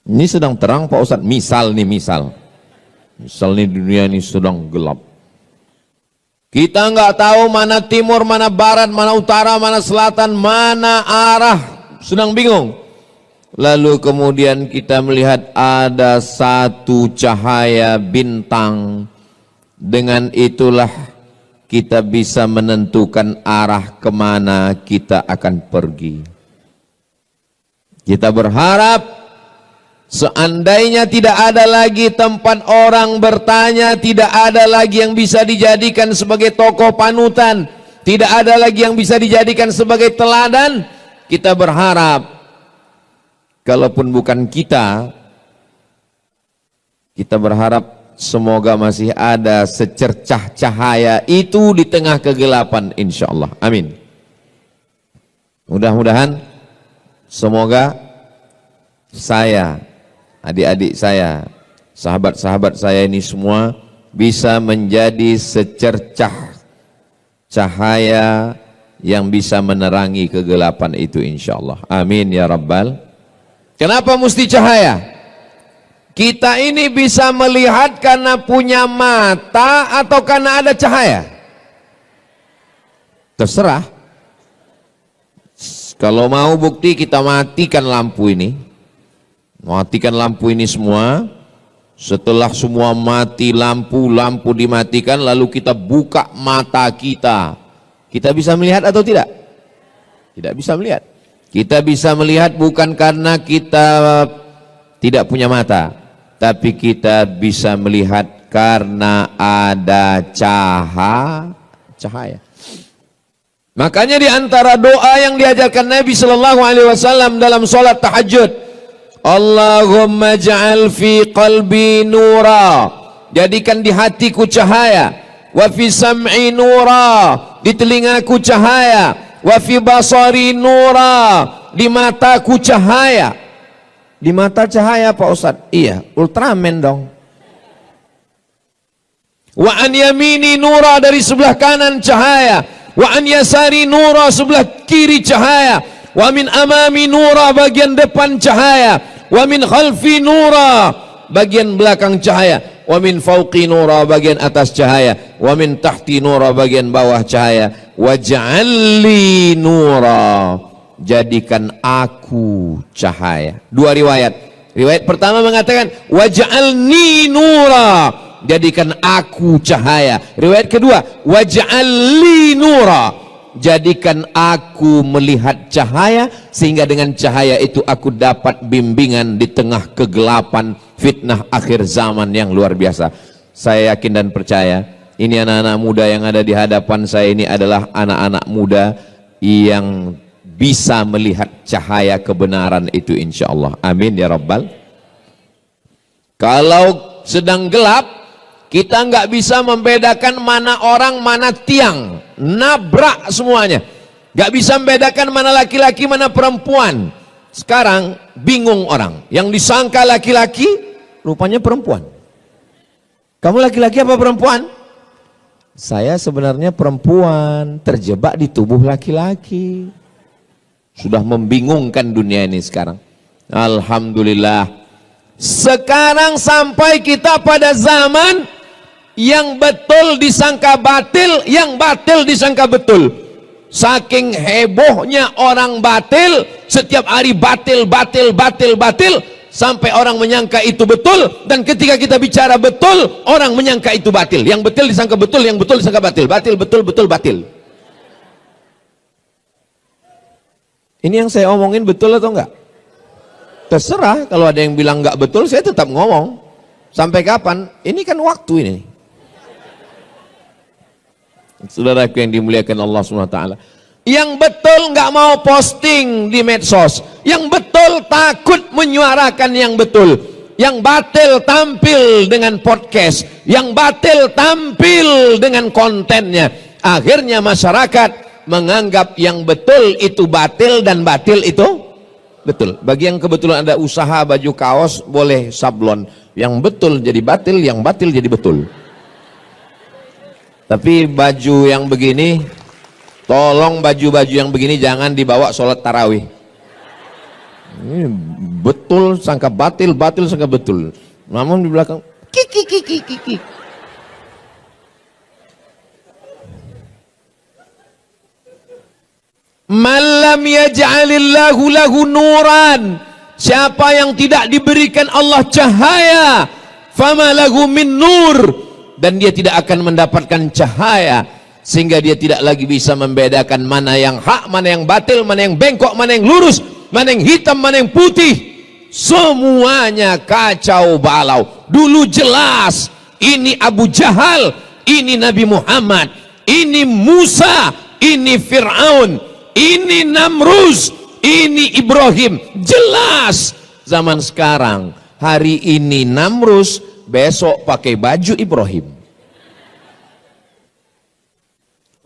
Ini sedang terang Pak Ustadz, misal nih dunia ini sedang gelap. Kita nggak tahu mana timur, mana barat, mana utara, mana selatan, mana arah, sedang bingung. Lalu kemudian kita melihat ada satu cahaya bintang. Dengan itulah kita bisa menentukan arah kemana kita akan pergi. Kita berharap seandainya tidak ada lagi tempat orang bertanya, tidak ada lagi yang bisa dijadikan sebagai tokoh panutan, tidak ada lagi yang bisa dijadikan sebagai teladan, kita berharap kalaupun bukan kita berharap semoga masih ada secercah cahaya itu di tengah kegelapan, insya Allah. Amin. Mudah-mudahan semoga saya, adik-adik saya, sahabat-sahabat saya ini semua bisa menjadi secercah cahaya yang bisa menerangi kegelapan itu, insya Allah. Amin ya Rabbal. Kenapa mesti cahaya? Kita ini bisa melihat karena punya mata atau karena ada cahaya? Terserah. Kalau mau bukti, kita matikan lampu ini. Matikan lampu ini semua. Setelah semua mati lampu dimatikan, lalu kita buka mata kita. Kita bisa melihat atau tidak? Tidak bisa melihat. Kita bisa melihat bukan karena kita tidak punya mata, tapi kita bisa melihat karena ada cahaya. Makanya di antara doa yang diajarkan Nabi Shallallahu Alaihi Wasallam dalam sholat tahajud, Allahumma ja'al fi qalbi nura, jadikan di hatiku cahaya, wa fi sam'i nura, di telingaku cahaya, wa fi basari nura, di mataku cahaya. Di mata cahaya Pak Ustadz? Iya, Ultraman dong. Wa an yamini nura, dari sebelah kanan cahaya, wa an yasari nura, sebelah kiri cahaya, wa min amami nura, bagian depan cahaya, wa min khalfi nura, bagian belakang cahaya, wa min fauqi nura, bagian atas cahaya, wa min tahti nura, bagian bawah cahaya, wa ja'alli nura, jadikan aku cahaya. Dua riwayat. Riwayat pertama mengatakan wa ja'alni nura, jadikan aku cahaya. Riwayat kedua wa ja'alli nura, jadikan aku melihat cahaya, sehingga dengan cahaya itu aku dapat bimbingan di tengah kegelapan fitnah akhir zaman yang luar biasa. Saya yakin dan percaya ini anak-anak muda yang ada di hadapan saya ini adalah anak-anak muda yang bisa melihat cahaya kebenaran itu, insya Allah. Amin ya Rabbal. Kalau sedang gelap, kita nggak bisa membedakan mana orang mana tiang, nabrak semuanya. Nggak bisa membedakan mana laki-laki mana perempuan. Sekarang bingung orang, yang disangka laki-laki rupanya perempuan. Kamu laki-laki apa perempuan? Saya sebenarnya perempuan, terjebak di tubuh laki-laki. Sudah membingungkan dunia ini sekarang. Alhamdulillah, sekarang sampai kita pada zaman yang betul disangka batil, yang batil disangka betul. Saking hebohnya orang batil, setiap hari batil, sampai orang menyangka itu betul. Dan ketika kita bicara betul, orang menyangka itu batil. Yang betul disangka betul, yang betul disangka batil. Batil, betul, batil. Ini yang saya omongin betul atau enggak? Terserah, kalau ada yang bilang enggak betul, saya tetap ngomong. Sampai kapan? Ini kan waktu ini. Saudaraku yang dimuliakan Allah SWT. Yang betul enggak mau posting di medsos. Yang betul takut menyuarakan yang betul. Yang batil tampil dengan podcast. Yang batil tampil dengan kontennya. Akhirnya masyarakat menganggap yang betul itu batil dan batil itu betul. Bagi yang kebetulan ada usaha baju kaos, boleh sablon. Yang betul jadi batil, yang batil jadi betul. Tapi baju yang begini, tolong baju-baju yang begini jangan dibawa sholat tarawih. Ini betul sangka batil, batil sangka betul. Namun di belakang kiki. Malam yaj'alillahu lahu nuran, siapa yang tidak diberikan Allah cahaya, fama lahu min nur, dan dia tidak akan mendapatkan cahaya, sehingga dia tidak lagi bisa membedakan mana yang hak, mana yang batil, mana yang bengkok, mana yang lurus, mana yang hitam, mana yang putih. Semuanya kacau balau. Dulu jelas ini Abu Jahal, ini Nabi Muhammad, ini Musa, ini Fir'aun, ini Namrus, ini Ibrahim. Jelas. Zaman sekarang, hari ini Namrus, besok pakai baju Ibrahim.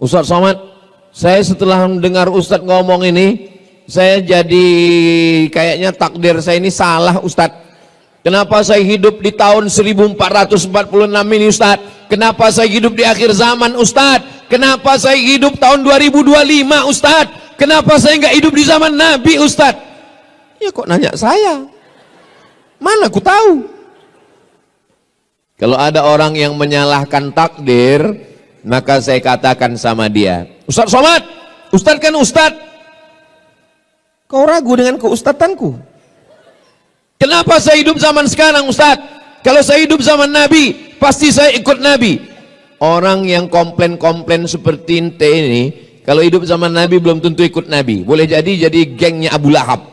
Ustaz Somad, saya setelah mendengar Ustaz ngomong ini, saya jadi kayaknya takdir saya ini salah Ustaz. Kenapa saya hidup di tahun 1446 ini Ustaz? Kenapa saya hidup di akhir zaman Ustaz? Kenapa saya hidup tahun 2025 Ustaz? Kenapa saya nggak hidup di zaman Nabi Ustaz? Ya kok nanya saya? Mana aku tahu? Kalau ada orang yang menyalahkan takdir, maka saya katakan sama dia, Ustaz Somad, Ustaz kan Ustaz, kau ragu dengan keustatanku? Kenapa saya hidup zaman sekarang Ustaz? Kalau saya hidup zaman Nabi, pasti saya ikut Nabi. Orang yang komplain-komplain seperti ente ini, kalau hidup zaman Nabi belum tentu ikut Nabi. Boleh jadi gengnya Abu Lahab.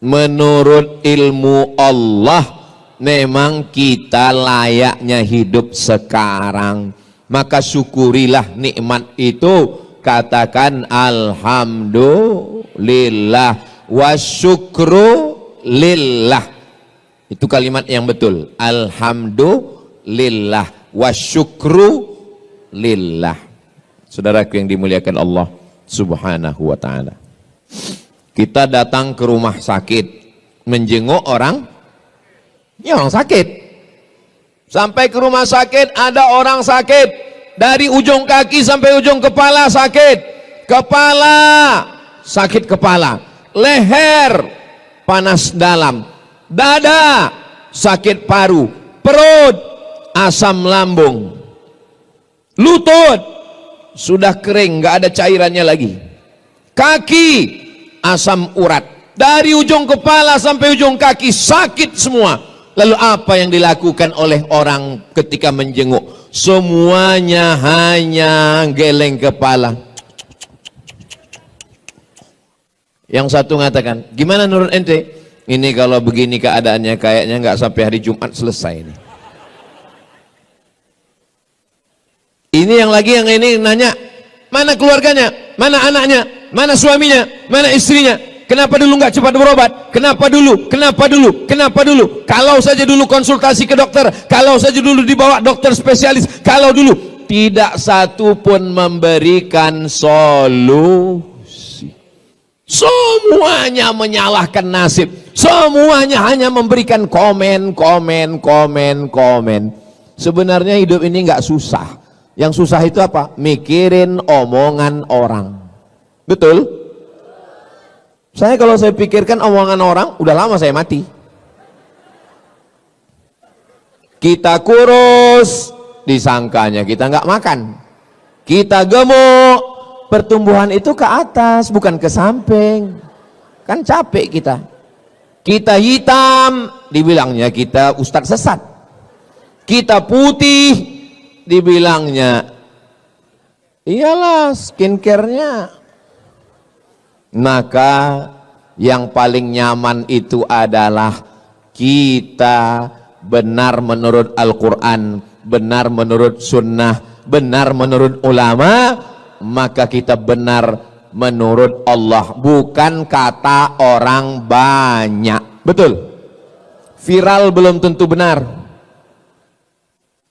Menurut ilmu Allah, memang kita layaknya hidup sekarang. Maka syukurilah nikmat itu. Katakan alhamdulillah wa syukru lillah. Itu kalimat yang betul. Alhamdulillah wa syukru lillah. Saudaraku yang dimuliakan Allah Subhanahu wa ta'ala, kita datang ke rumah sakit menjenguk orang sakit. Sampai ke rumah sakit, ada orang sakit dari ujung kaki sampai ujung kepala sakit. Kepala sakit kepala, leher panas dalam, dada sakit paru, perut asam lambung, lutut sudah kering, nggak ada cairannya lagi, kaki asam urat, dari ujung kepala sampai ujung kaki sakit semua. Lalu apa yang dilakukan oleh orang ketika menjenguk? Semuanya hanya geleng kepala. Yang satu mengatakan, gimana menurut ente? Ini kalau begini keadaannya kayaknya nggak sampai hari Jumat selesai ini. Ini yang ini nanya, mana keluarganya, mana anaknya, mana suaminya, mana istrinya? Kenapa dulu nggak cepat berobat? Kenapa dulu? Kenapa dulu? Kenapa dulu? Kalau saja dulu konsultasi ke dokter, kalau saja dulu dibawa dokter spesialis, kalau dulu. Tidak satu pun memberikan solusi. Semuanya menyalahkan nasib. Semuanya hanya memberikan komen. Sebenarnya hidup ini nggak susah. Yang susah itu apa? Mikirin omongan orang. Betul? Saya kalau saya pikirkan omongan orang, udah lama saya mati. Kita kurus, disangkanya kita nggak makan. Kita gemuk, pertumbuhan itu ke atas, bukan ke samping. Kan capek kita. Kita hitam, dibilangnya kita ustadz sesat. Kita putih, dibilangnya iyalah skincare-nya. Maka yang paling nyaman itu adalah kita benar menurut Al-Quran, benar menurut sunnah, benar menurut ulama, maka kita benar menurut Allah, bukan kata orang banyak. Betul? Viral belum tentu benar,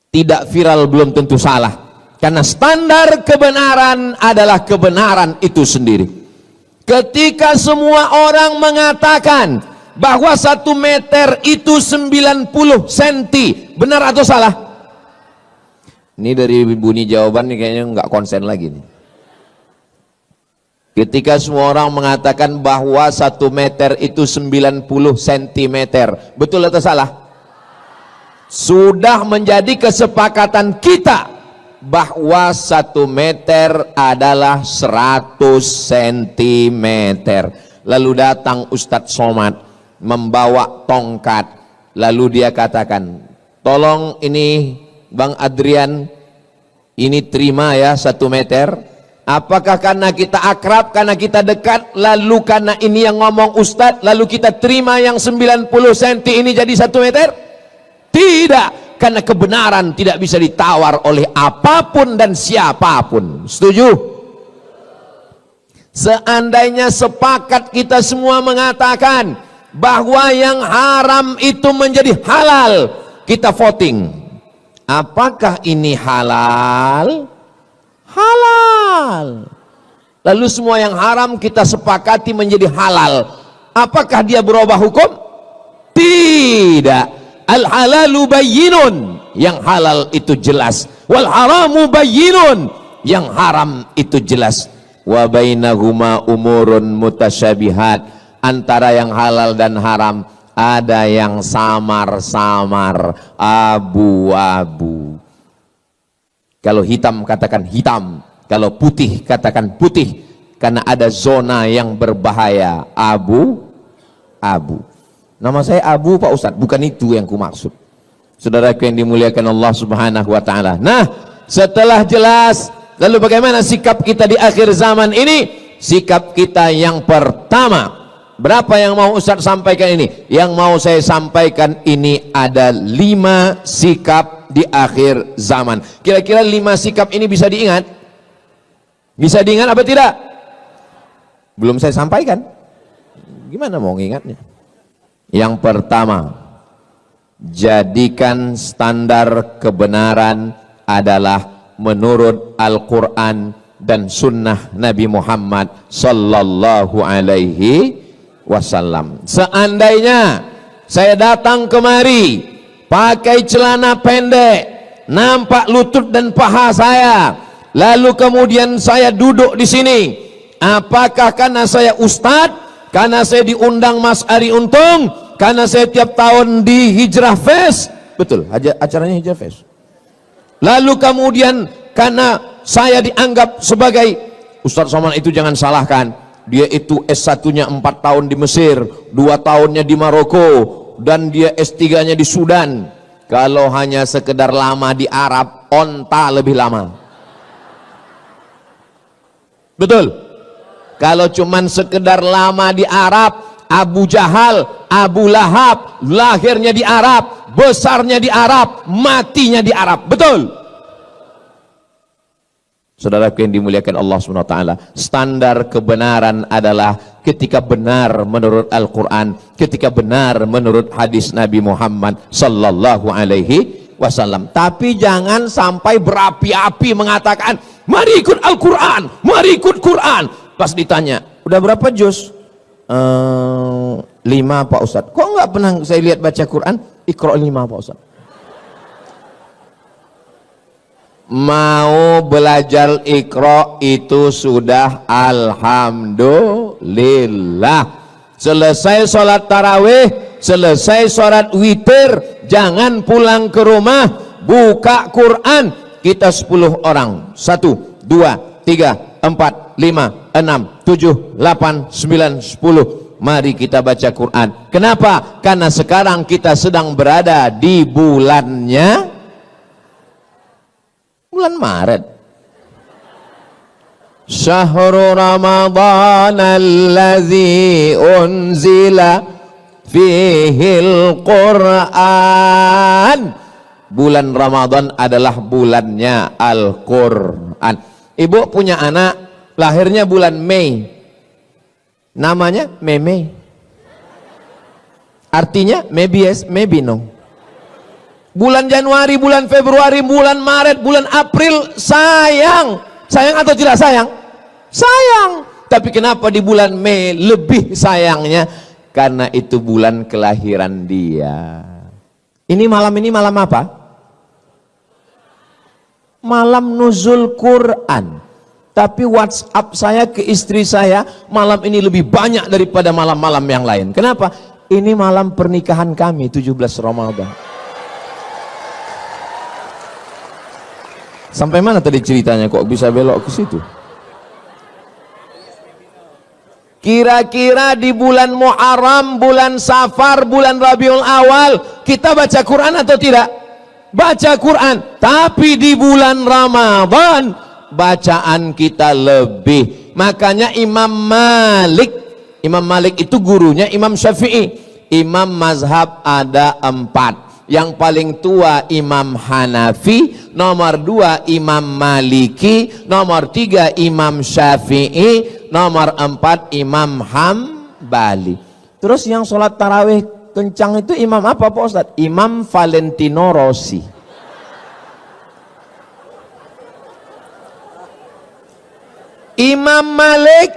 tidak viral belum tentu salah, karena standar kebenaran adalah kebenaran itu sendiri. Ketika semua orang mengatakan bahwa 1 meter itu 90 cm, benar atau salah? Ini dari bunyi jawaban nih kayaknya nggak konsen lagi nih. Ketika semua orang mengatakan bahwa 1 meter itu 90 cm, betul atau salah? Sudah menjadi kesepakatan kita bahwa 1 meter adalah 100 cm. Lalu datang Ustadz Somad membawa tongkat, lalu dia katakan, tolong ini Bang Adrian, ini terima ya 1 meter. Apakah karena kita akrab, karena kita dekat, lalu karena ini yang ngomong Ustadz, lalu kita terima yang 90 cm ini jadi 1 meter? Tidak, karena kebenaran tidak bisa ditawar oleh apapun dan siapapun. Setuju? Seandainya sepakat kita semua mengatakan bahwa yang haram itu menjadi halal, kita voting. Apakah ini halal? Halal. Lalu semua yang haram kita sepakati menjadi halal. Apakah dia berubah hukum? Tidak. Al halalu bayyinun, yang halal itu jelas. Wal haramu bayyinun, yang haram itu jelas. Wa bainahuma umurun mutasyabihat, antara yang halal dan haram ada yang samar-samar, abu-abu. Kalau hitam katakan hitam, kalau putih katakan putih, karena ada zona yang berbahaya, abu-abu. Nama saya Abu Pak Ustadz, bukan itu yang ku maksud. Saudaraku yang dimuliakan Allah Subhanahu wa taala. Nah, setelah jelas, lalu bagaimana sikap kita di akhir zaman ini? Sikap kita yang pertama, berapa yang mau Ustadz sampaikan ini? Yang mau saya sampaikan ini ada 5 sikap di akhir zaman. Kira-kira 5 sikap ini bisa diingat? Bisa diingat apa tidak? Belum saya sampaikan. Gimana mau ngingatnya? Yang pertama, jadikan standar kebenaran adalah menurut Al-Quran dan sunnah Nabi Muhammad sallallahu alaihi wasallam. Seandainya saya datang kemari pakai celana pendek, nampak lutut dan paha saya, lalu kemudian saya duduk di sini, apakah karena saya ustadz, karena saya diundang Mas Ari Untung, karena saya tiap tahun di Hijrah Fest, betul, acaranya Hijrah Fest, lalu kemudian karena saya dianggap sebagai Ustadz Somad, itu jangan salahkan, dia itu S1-nya 4 tahun di Mesir, 2 tahunnya di Maroko, dan dia S3-nya di Sudan. Kalau hanya sekedar lama di Arab, onta lebih lama. Betul? Kalau cuman sekedar lama di Arab, Abu Jahal, Abu Lahab, lahirnya di Arab, besarnya di Arab, matinya di Arab. Betul? Saudaraku yang dimuliakan Allah SWT, standar kebenaran adalah ketika benar menurut Al-Quran, ketika benar menurut hadis Nabi Muhammad sallallahu alaihi wasallam. Tapi jangan sampai berapi-api mengatakan, mari ikut Al-Quran, mari ikut Quran. Pas ditanya, udah berapa juz? 5 Pak Ustadz. Kok nggak pernah saya lihat baca Quran? Iqra 5 Pak Ustadz. Mau belajar Iqra itu sudah alhamdulillah. Selesai sholat tarawih, selesai sholat witir, jangan pulang ke rumah, buka Quran. Kita 10 orang, 1, 2, 3, 4, 5, 6, 7, 8, 9, 10. Mari kita baca Quran. Kenapa? Karena sekarang kita sedang berada di bulannya bulan Maret. Syahrul Ramadan allazi unzila fihil Quran. Bulan Ramadan adalah bulannya Al-Quran. Ibu punya anak, lahirnya bulan Mei, namanya Meme. Artinya maybe yes, maybe no. Bulan Januari, bulan Februari, bulan Maret, bulan April, sayang. Sayang atau tidak sayang? Sayang. Tapi kenapa di bulan Mei lebih sayangnya? Karena itu bulan kelahiran dia. Ini malam apa? Malam nuzul Quran. Tapi WhatsApp saya ke istri saya malam ini lebih banyak daripada malam-malam yang lain. Kenapa? Ini malam pernikahan kami 17 Ramadan. Sampai mana tadi ceritanya kok bisa belok ke situ? Kira-kira di bulan Muharram, bulan Safar, bulan Rabiul Awal kita baca Quran atau tidak? Baca Quran. Tapi di bulan Ramadan bacaan kita lebih. Makanya Imam Malik itu gurunya Imam Syafi'i. Imam mazhab ada 4. Yang paling tua Imam Hanafi, nomor 2 Imam Maliki, nomor 3 Imam Syafi'i, nomor 4 Imam Hambali. Terus yang sholat tarawih kencang itu imam apa Pak Ustadz? Imam Valentino Rossi. Imam Malik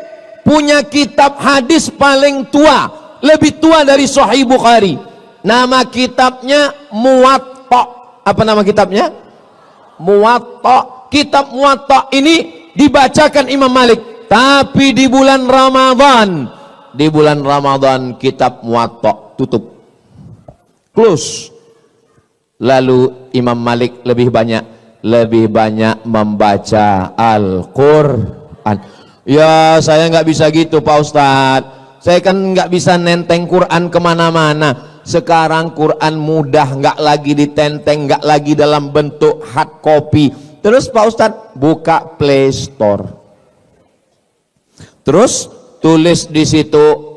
punya kitab hadis paling tua, lebih tua dari Sahih Bukhari. Nama kitabnya Muwatta. Apa nama kitabnya? Muwatta. Kitab Muwatta ini dibacakan Imam Malik. Tapi di bulan Ramadan kitab Muwatta tutup, close. Lalu Imam Malik lebih banyak membaca Al-Quran. Ya saya nggak bisa gitu Pak Ustadz, saya kan nggak bisa nenteng Quran kemana-mana. Sekarang Quran mudah, nggak lagi ditenteng, nggak lagi dalam bentuk hard copy. Terus Pak Ustadz buka Play Store, terus tulis di situ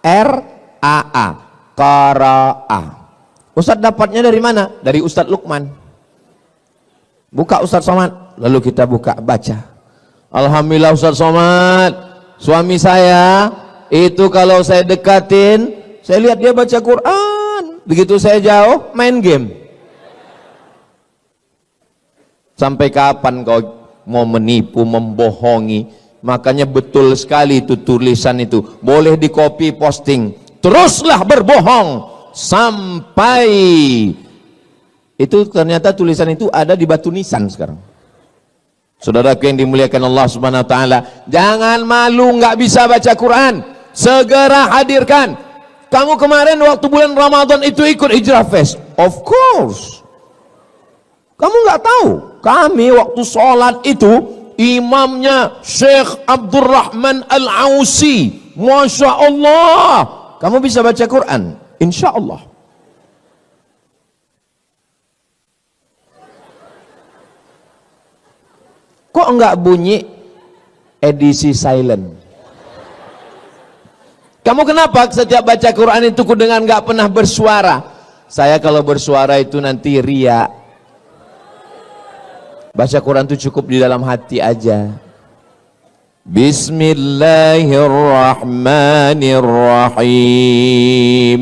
Qara'a, Qara'a. Ustadz dapatnya dari mana? Dari Ustadz Lukman. Buka Ustadz Somad, lalu kita buka baca. Alhamdulillah Ustadz Somad, suami saya itu kalau saya dekatin, saya lihat dia baca Quran. Begitu saya jauh, main game. Sampai kapan kau mau menipu, membohongi? Makanya betul sekali itu tulisan itu. Boleh di copy posting. Teruslah berbohong sampai itu ternyata tulisan itu ada di batu nisan sekarang. Saudaraku yang dimuliakan Allah Subhanahu wa taala, jangan malu nggak bisa baca Quran. Segera hadirkan. Kamu kemarin waktu bulan Ramadan itu ikut Hijrah Fest? Of course. Kamu nggak tahu? Kami waktu sholat itu imamnya Syekh Abdurrahman Al-Ausi. Masya Allah. Kamu bisa baca Quran? Insya Allah. Kok enggak bunyi edisi silent? Kamu kenapa setiap baca Quran itu dengan enggak pernah bersuara? Saya kalau bersuara itu nanti ria. Baca Quran itu cukup di dalam hati aja. Bismillahirrahmanirrahim.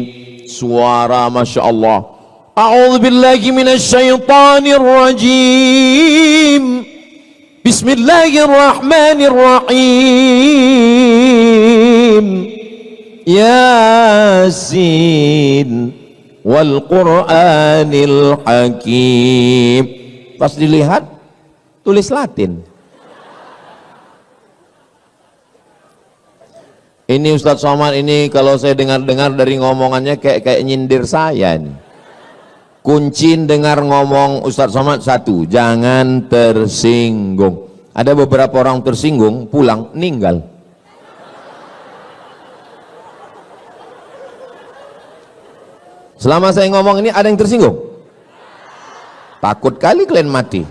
Suara Masya Allah. A'udzubillahi minasyaitonirrajim. Bismillahirrahmanirrahim. Yasin wal Qur'anil Hakim. Pas dilihat tulis Latin. Ini Ustadz Somad ini kalau saya dengar-dengar dari ngomongannya kayak nyindir saya ini. Kunci dengar ngomong Ustadz Somad satu, jangan tersinggung. Ada beberapa orang tersinggung, pulang, meninggal. Selama saya ngomong ini ada yang tersinggung? Takut kali kalian mati.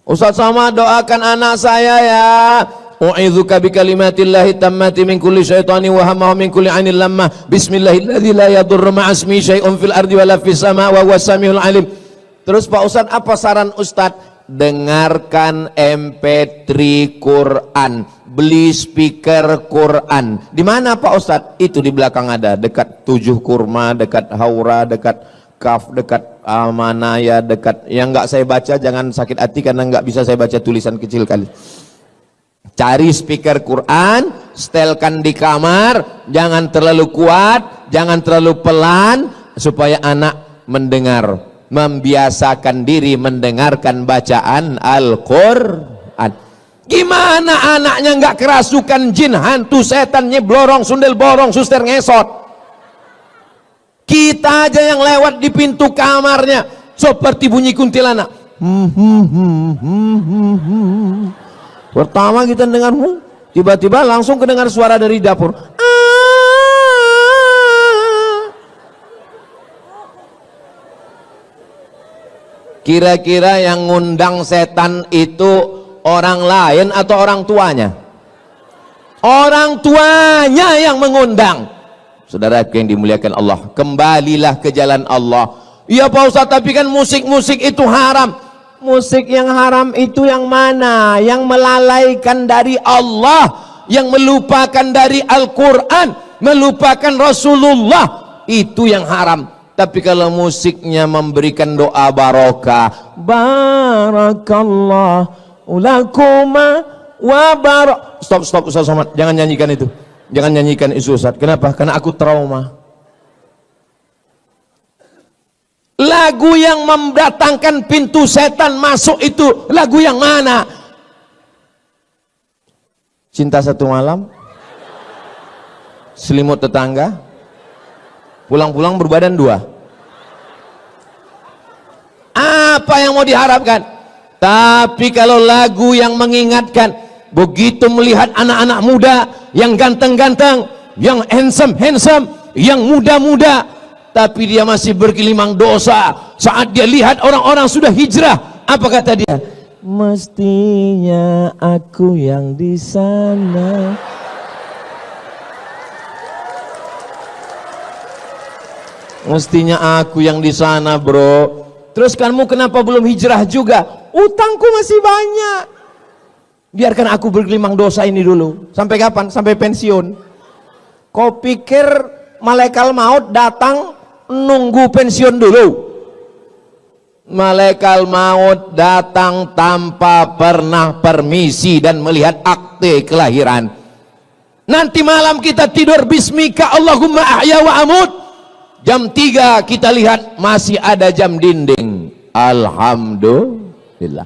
Ustadz Somad doakan anak saya ya. U'idzuka bikalimatillahi tammati min kulli syaitani wa hamma min kulli 'ainil lammah. Bismillahilladzi la yadurru ma'asmi syai'un fil ardi wala fis sama' wa huwas samiul 'alim. Terus Pak Ustadz, apa saran Ustadz? Dengarkan MP3 Quran, beli speaker Quran. Di mana Pak Ustadz? Itu di belakang ada, dekat 7 Kurma, dekat Haura, dekat Kaf, dekat Amanaya, dekat yang nggak saya baca jangan sakit hati karena nggak bisa saya baca tulisan kecil kali. Cari speaker Quran, setelkan di kamar, jangan terlalu kuat, jangan terlalu pelan supaya anak mendengar membiasakan diri mendengarkan bacaan Al-Quran. Gimana anaknya nggak kerasukan jin, hantu, setan, nyeblorong, sundel borong, suster ngesot? Kita aja yang lewat di pintu kamarnya seperti bunyi kuntilanak. Pertama kita dengar, tiba-tiba langsung kedengar suara dari dapur. Kira-kira yang ngundang setan itu orang lain atau orang tuanya? Orang tuanya yang mengundang. Saudara yang dimuliakan Allah, kembalilah ke jalan Allah. Iya Pak Ustaz, tapi kan musik-musik itu haram. Musik yang haram itu yang mana? Yang melalaikan dari Allah, yang melupakan dari Al-Quran, melupakan Rasulullah, itu yang haram. Tapi kalau musiknya memberikan doa barokah, barakallahu lakuma wa barak. Stop Ustaz Somad, jangan nyanyikan itu. Jangan nyanyikan itu Ustaz. Kenapa? Karena aku trauma. Lagu yang mendatangkan pintu setan masuk itu lagu yang mana? Cinta Satu Malam, Selimut Tetangga, Pulang-pulang berbadan dua. Apa yang mau diharapkan? Tapi kalau lagu yang mengingatkan, begitu melihat anak-anak muda yang ganteng-ganteng, yang handsome, yang muda-muda, tapi dia masih bergelimang dosa. Saat dia lihat orang-orang sudah hijrah, apa kata dia? Mestinya aku yang di sana. Mestinya aku yang di sana, bro. Terus kamu kenapa belum hijrah juga? Utangku masih banyak. Biarkan aku bergelimang dosa ini dulu. Sampai kapan? Sampai pensiun. Kau pikir malaikat maut datang nunggu pensiun dulu? Malaikat maut datang tanpa pernah permisi dan melihat akte kelahiran. Nanti malam kita tidur bismika Allahumma ahya wa amut. Jam 3 kita lihat masih ada jam dinding. Alhamdulillah.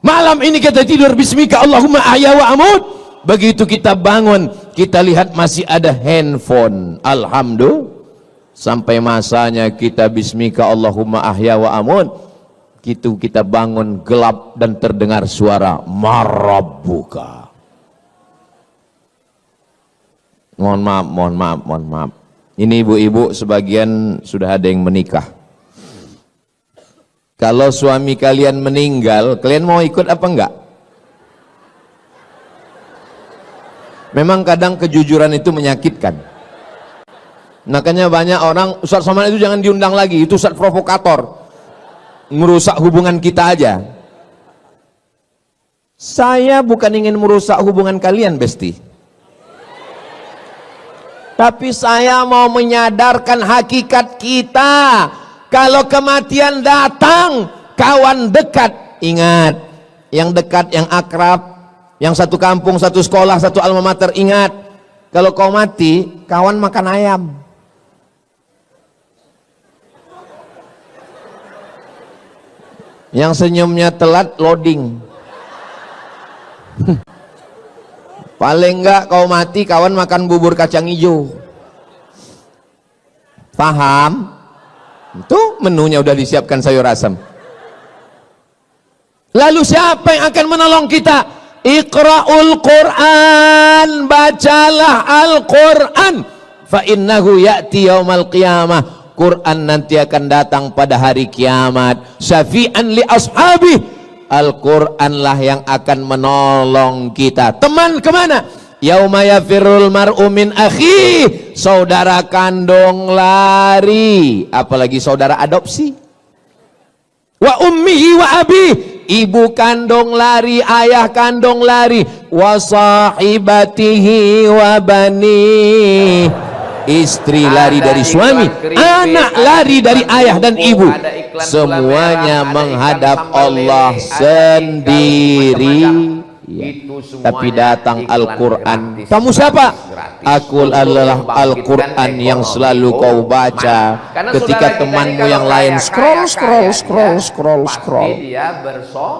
Malam ini kita tidur bismika Allahumma ahya wa amut. Begitu kita bangun, kita lihat masih ada handphone. Alhamdulillah. Sampai masanya kita bismika Allahumma ahya wa amut. Gitu kita bangun gelap dan terdengar suara marabbuka. Mohon maaf. Ini ibu-ibu sebagian sudah ada yang menikah. Kalau suami kalian meninggal, kalian mau ikut apa enggak? Memang kadang kejujuran itu menyakitkan. Makanya banyak orang, Ustaz Somad itu jangan diundang lagi, itu Ustaz provokator, merusak hubungan kita aja. Saya bukan ingin merusak hubungan kalian, Besti. Tapi saya mau menyadarkan hakikat kita. Kalau kematian datang, kawan dekat, ingat, yang dekat, yang akrab, yang satu kampung, satu sekolah, satu alma mater, ingat, kalau kau mati, kawan makan ayam. Yang senyumnya telat, loading. Paling enggak kau mati, kawan makan bubur kacang hijau. Paham? Itu menunya udah disiapkan sayur asam. Lalu siapa yang akan menolong kita? Iqra'ul Qur'an, bacalah Al-Quran. Fa innahu ya'ti yaumal qiyamah. Quran nanti akan datang pada hari kiamat. Syafi'an li ashabi. Al-Quran lah yang akan menolong kita. Teman kemana? Yauma yafirrul mar'u min akhi. Saudara kandung lari, apalagi saudara adopsi. Wa ummihi wa abi. Ibu kandung lari, ayah kandung lari. Wa sahibatihi wa bani. Istri lari dari suami, anak lari dari ayah dan ibu. Semuanya menghadap Allah sendiri. Itu Tapi datang iklan Al-Quran. gratis. Kamu siapa? Gratis. Aku adalah Al-Quran yang selalu kau baca. Karena Ketika saudara kita temanmu ini yang kalau lain kaya, scroll. pasti dia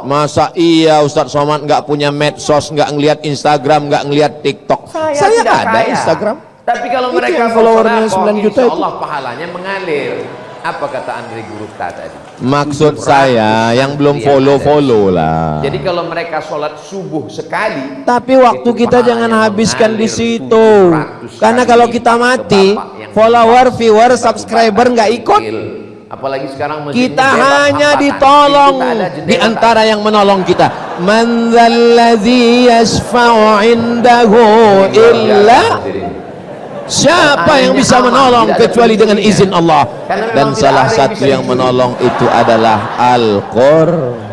Masa iya Ustadz Somad nggak punya medsos, nggak ngelihat Instagram, nggak ngelihat TikTok? Saya tidak ada kaya. Instagram. Tapi kalau Itu mereka yang followernya bersedekah, 9 juta insya itu. Allah pahalanya mengalir. Apa kata Andre Gurukta tadi? Maksud saya yang belum follow lah. Jadi kalau mereka sholat subuh sekali, Tapi waktu itu kita pahalanya jangan habiskan di mengalir situ. 700 Karena kali kalau kita ke mati, Bapak yang follower, di viewer, bawah subscriber nggak ikut. Apalagi sekarang masjid Kita ini bebas hanya hambatan. ditolong Kita ada jendela di antara yang menolong kita. Man dzalladzi yashfa'u 'indahu illa. Siapa yang bisa menolong kecuali dengan izin Allah? Dan salah satu yang menolong itu adalah Al-Qur'an.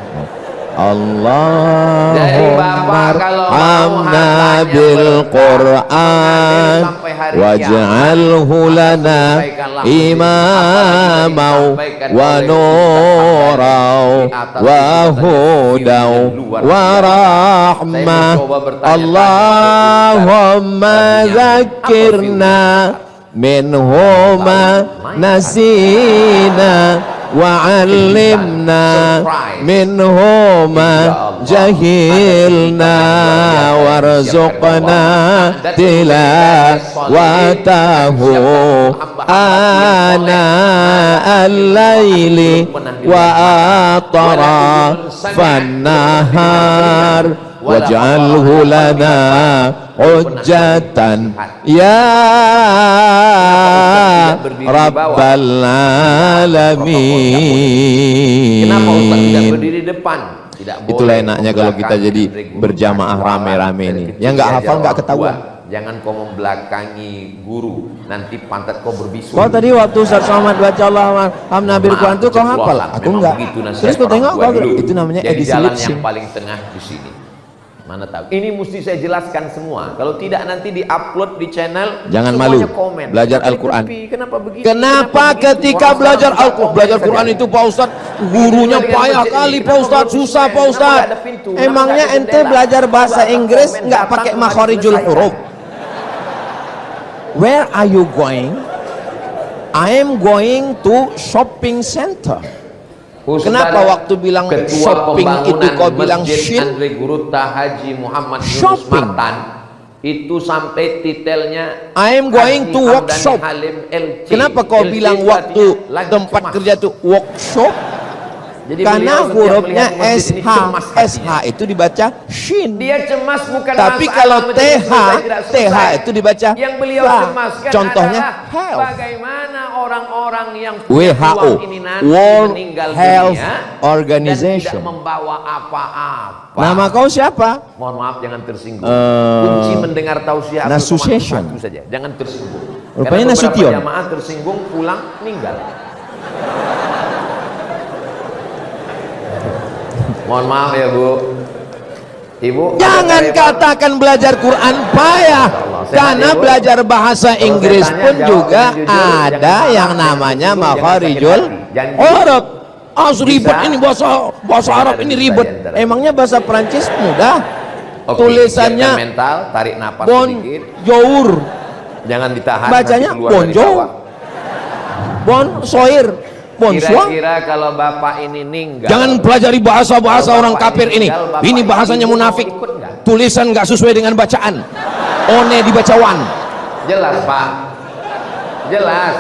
Allahumma arhamna bil Qur'an waj'alhu lana imamau wa nurau wa hudau wa rahmah. Allahumma zakirna minhuma nasina wa'allimna minhuma jahilna warzuqna tilawatahu ana al-laili wa atrafan nahar waj'alhu lana hujjatan ya rabbal alamin. Kenapa Ustaz tidak berdiri depan? Tidak boleh. Itulah enaknya kalau kita jadi berjamaah rame-rame ini. Yang nggak hafal nggak ketahuan. Jangan kau membelakangi guru, nanti pantat kau berbisu. Kau tadi waktu Ustaz Somad baca Alhamdulillah bil Quran itu kau hafal? Aku enggak. Terus kau tengok kau itu namanya edisi jalan lip-sync. yang paling tengah di sini. Mana tahu. Ini mesti saya jelaskan semua. Kalau tidak nanti di-upload di channel. Jangan malu. Komen. Belajar Al-Quran. Kenapa begitu? Kenapa ketika belajar Al-Quran, belajar Quran itu Pak Ustadz, gurunya payah kali Pak Ustadz, susah Pak Ustadz. Emangnya ente belajar bahasa Inggris nggak pakai makharijul huruf? Where are you going? I am going to shopping center. Kenapa waktu bilang shopping itu kau bilang shit? Andre Gurukta Haji Muhammad Yunus Shopping. Martan itu sampai titelnya I am going to workshop. Kenapa kau bilang waktu tempat kerja itu workshop? Jadi karena beliau hurufnya setiap melihat masjid ini cemas SH hatinya. itu dibaca shin. Dia cemas bukan Tapi masalah kalau menjadi TH selesai, tidak selesai. TH itu dibaca yang beliau fa. cemaskan Contohnya adalah health. bagaimana orang-orang yang punya WHO uang ini nanti World meninggal Health dunia Organization. dan tidak membawa apa-apa. Nama kau siapa? Mohon maaf, jangan tersinggung. Kunci mendengar tausiah Association. satu saja, jangan tersinggung. Rupanya Karena beberapa Nasution. jamaah tersinggung pulang meninggal. Mohon maaf ya Bu. Ibu. Jangan katakan belajar Quran payah. Karena belajar bahasa Inggris pun juga ada yang namanya makharijul huruf. Ribet ini bahasa Arab ini ribet. Emangnya bahasa Prancis mudah? Tulisannya mental, tarik napas sedikit. Bonjour. Jangan ditahan. Bacanya nanti keluar dari bonjour. bawah. Bonsoir. Bonsoir. Kira-kira kalau bapak ini meninggal, Jangan pelajari bahasa-bahasa Kalau orang bapak kafir ini. meninggal, bapak Ini bahasanya ibu munafik. ikut nggak? Tulisan nggak sesuai dengan bacaan. One dibaca wan. Jelas Pak. Jelas.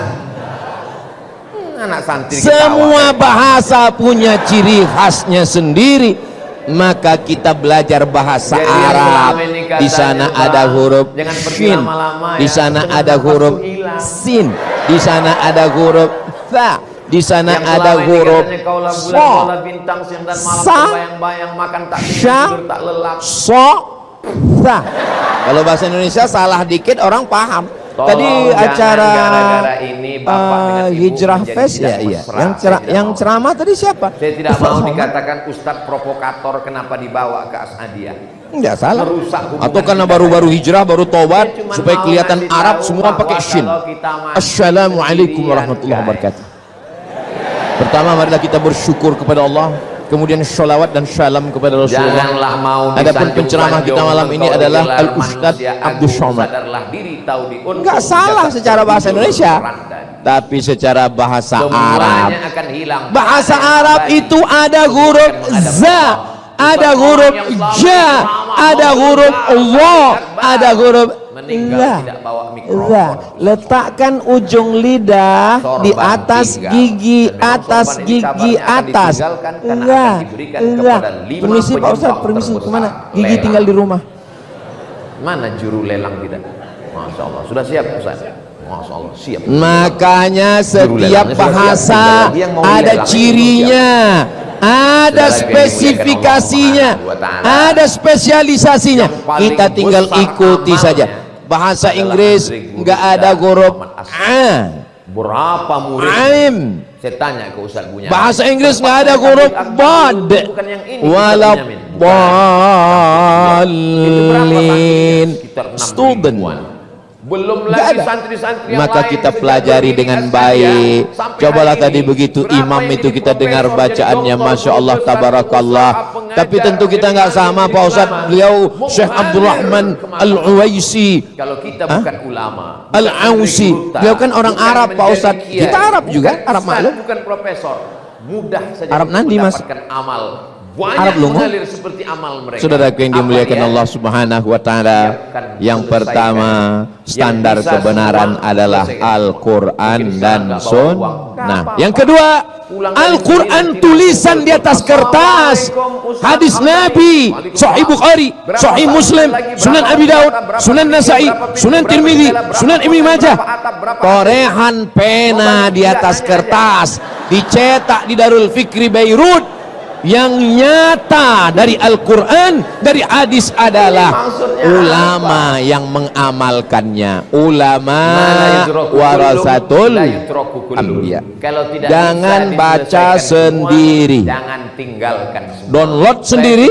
Anak santri Semua ketawa. bahasa punya ciri khasnya sendiri. Maka kita belajar bahasa Jadi yang Arab. selama ini katanya, Di sana Bang, ada huruf jangan pergi shin. lama-lama Di ya, sana setengah ada nafas huruf tuh hilang. sin. Di sana ada huruf tha. Di sana Yang ada selama ini huruf katanya kaulah bulan, so. kaulah bintang, siang dan malam Sa. terbayang-bayang, makan tak Sha. tidur tak lelap. So tha. Kalau bahasa Indonesia salah dikit orang paham. Tolong Tadi jangan acara gara-gara ini Bapak dengan Ibu Hijrah menjadi Fest tidak ya, iya. mesra. Yang Saya tidak mau. ceramah tadi siapa? Saya tidak Ustaz mau Somad. dikatakan Ustadz provokator kenapa dibawa ke As'adiyah. Enggak salah. Merusak hubungan Atau karena kita baru-baru tadi. hijrah, baru tobat Dia cuma supaya mau kelihatan ngasih Arab tahu semua bahwa pakai shin. kalau kita mati Assalamualaikum sendirian, warahmatullahi guys. wabarakatuh. Pertama marilah kita bersyukur kepada Allah kemudian sholawat dan syalam kepada Rasulullah. Janganlah mau Adapun penceramah kita malam ini adalah Al-Ustadz Abdul Somad. Enggak salah secara bahasa Indonesia, tapi secara bahasa Arab. Bahasa Arab itu ada huruf za, ada huruf ja, ada huruf Allah, ada huruf la. Letakkan ujung lidah di atas gigi atas. Permisi Pak Ustadz, permisi, kemana? Gigi tinggal di rumah. Mana juru lelang tidak? Masya Allah, sudah siap Ustaz? Masya Allah, siap. Makanya setiap bahasa ada cirinya, ada spesifikasinya, ada spesialisasinya. Kita tinggal ikuti saja. Bahasa Inggris nggak ada huruf a. Berapa murid? Aim. Saya tanya ke Ustaz punya. Bahasa Inggris nggak ada huruf bad. Walau balin. Student. Belum lagi santri-santri yang lain maka kita pelajari dengan baik. Cobalah tadi begitu imam itu kita dengar bacaannya, masya Allah, tabarakallah. Tapi tentu kita nggak sama Pak Ustadz. Beliau Syekh Abdul Rahman Al-Uwaisi. Kalau kita bukan ulama, Al-Ausi, beliau kan orang Arab Pak Ustadz. Kita Arab juga, Arab maklum. Bukan profesor, mudah saja Arab nanti Mas. mendapatkan amal. Banyak Arab lungo. mengalir seperti amal mereka. Saudaraku yang dimuliakan Allah Subhanahu wa taala, yang pertama standar kebenaran adalah Al-Qur'an dan Sunnah. Yang kedua, Al-Qur'an tulisan di atas kertas, hadis Nabi, Sahih Bukhari, Sahih Muslim, Sunan Abi Daud, Sunan Nasai, Sunan Tirmidzi, Sunan Ibnu Majah. Torehan pena di atas kertas, dicetak di Darul Fikri Beirut. Yang nyata dari Al-Quran, dari hadis adalah ulama yang mengamalkannya. Ulama warasatul anbiya. Jangan baca sendiri, Jangan tinggalkan semua. download sendiri,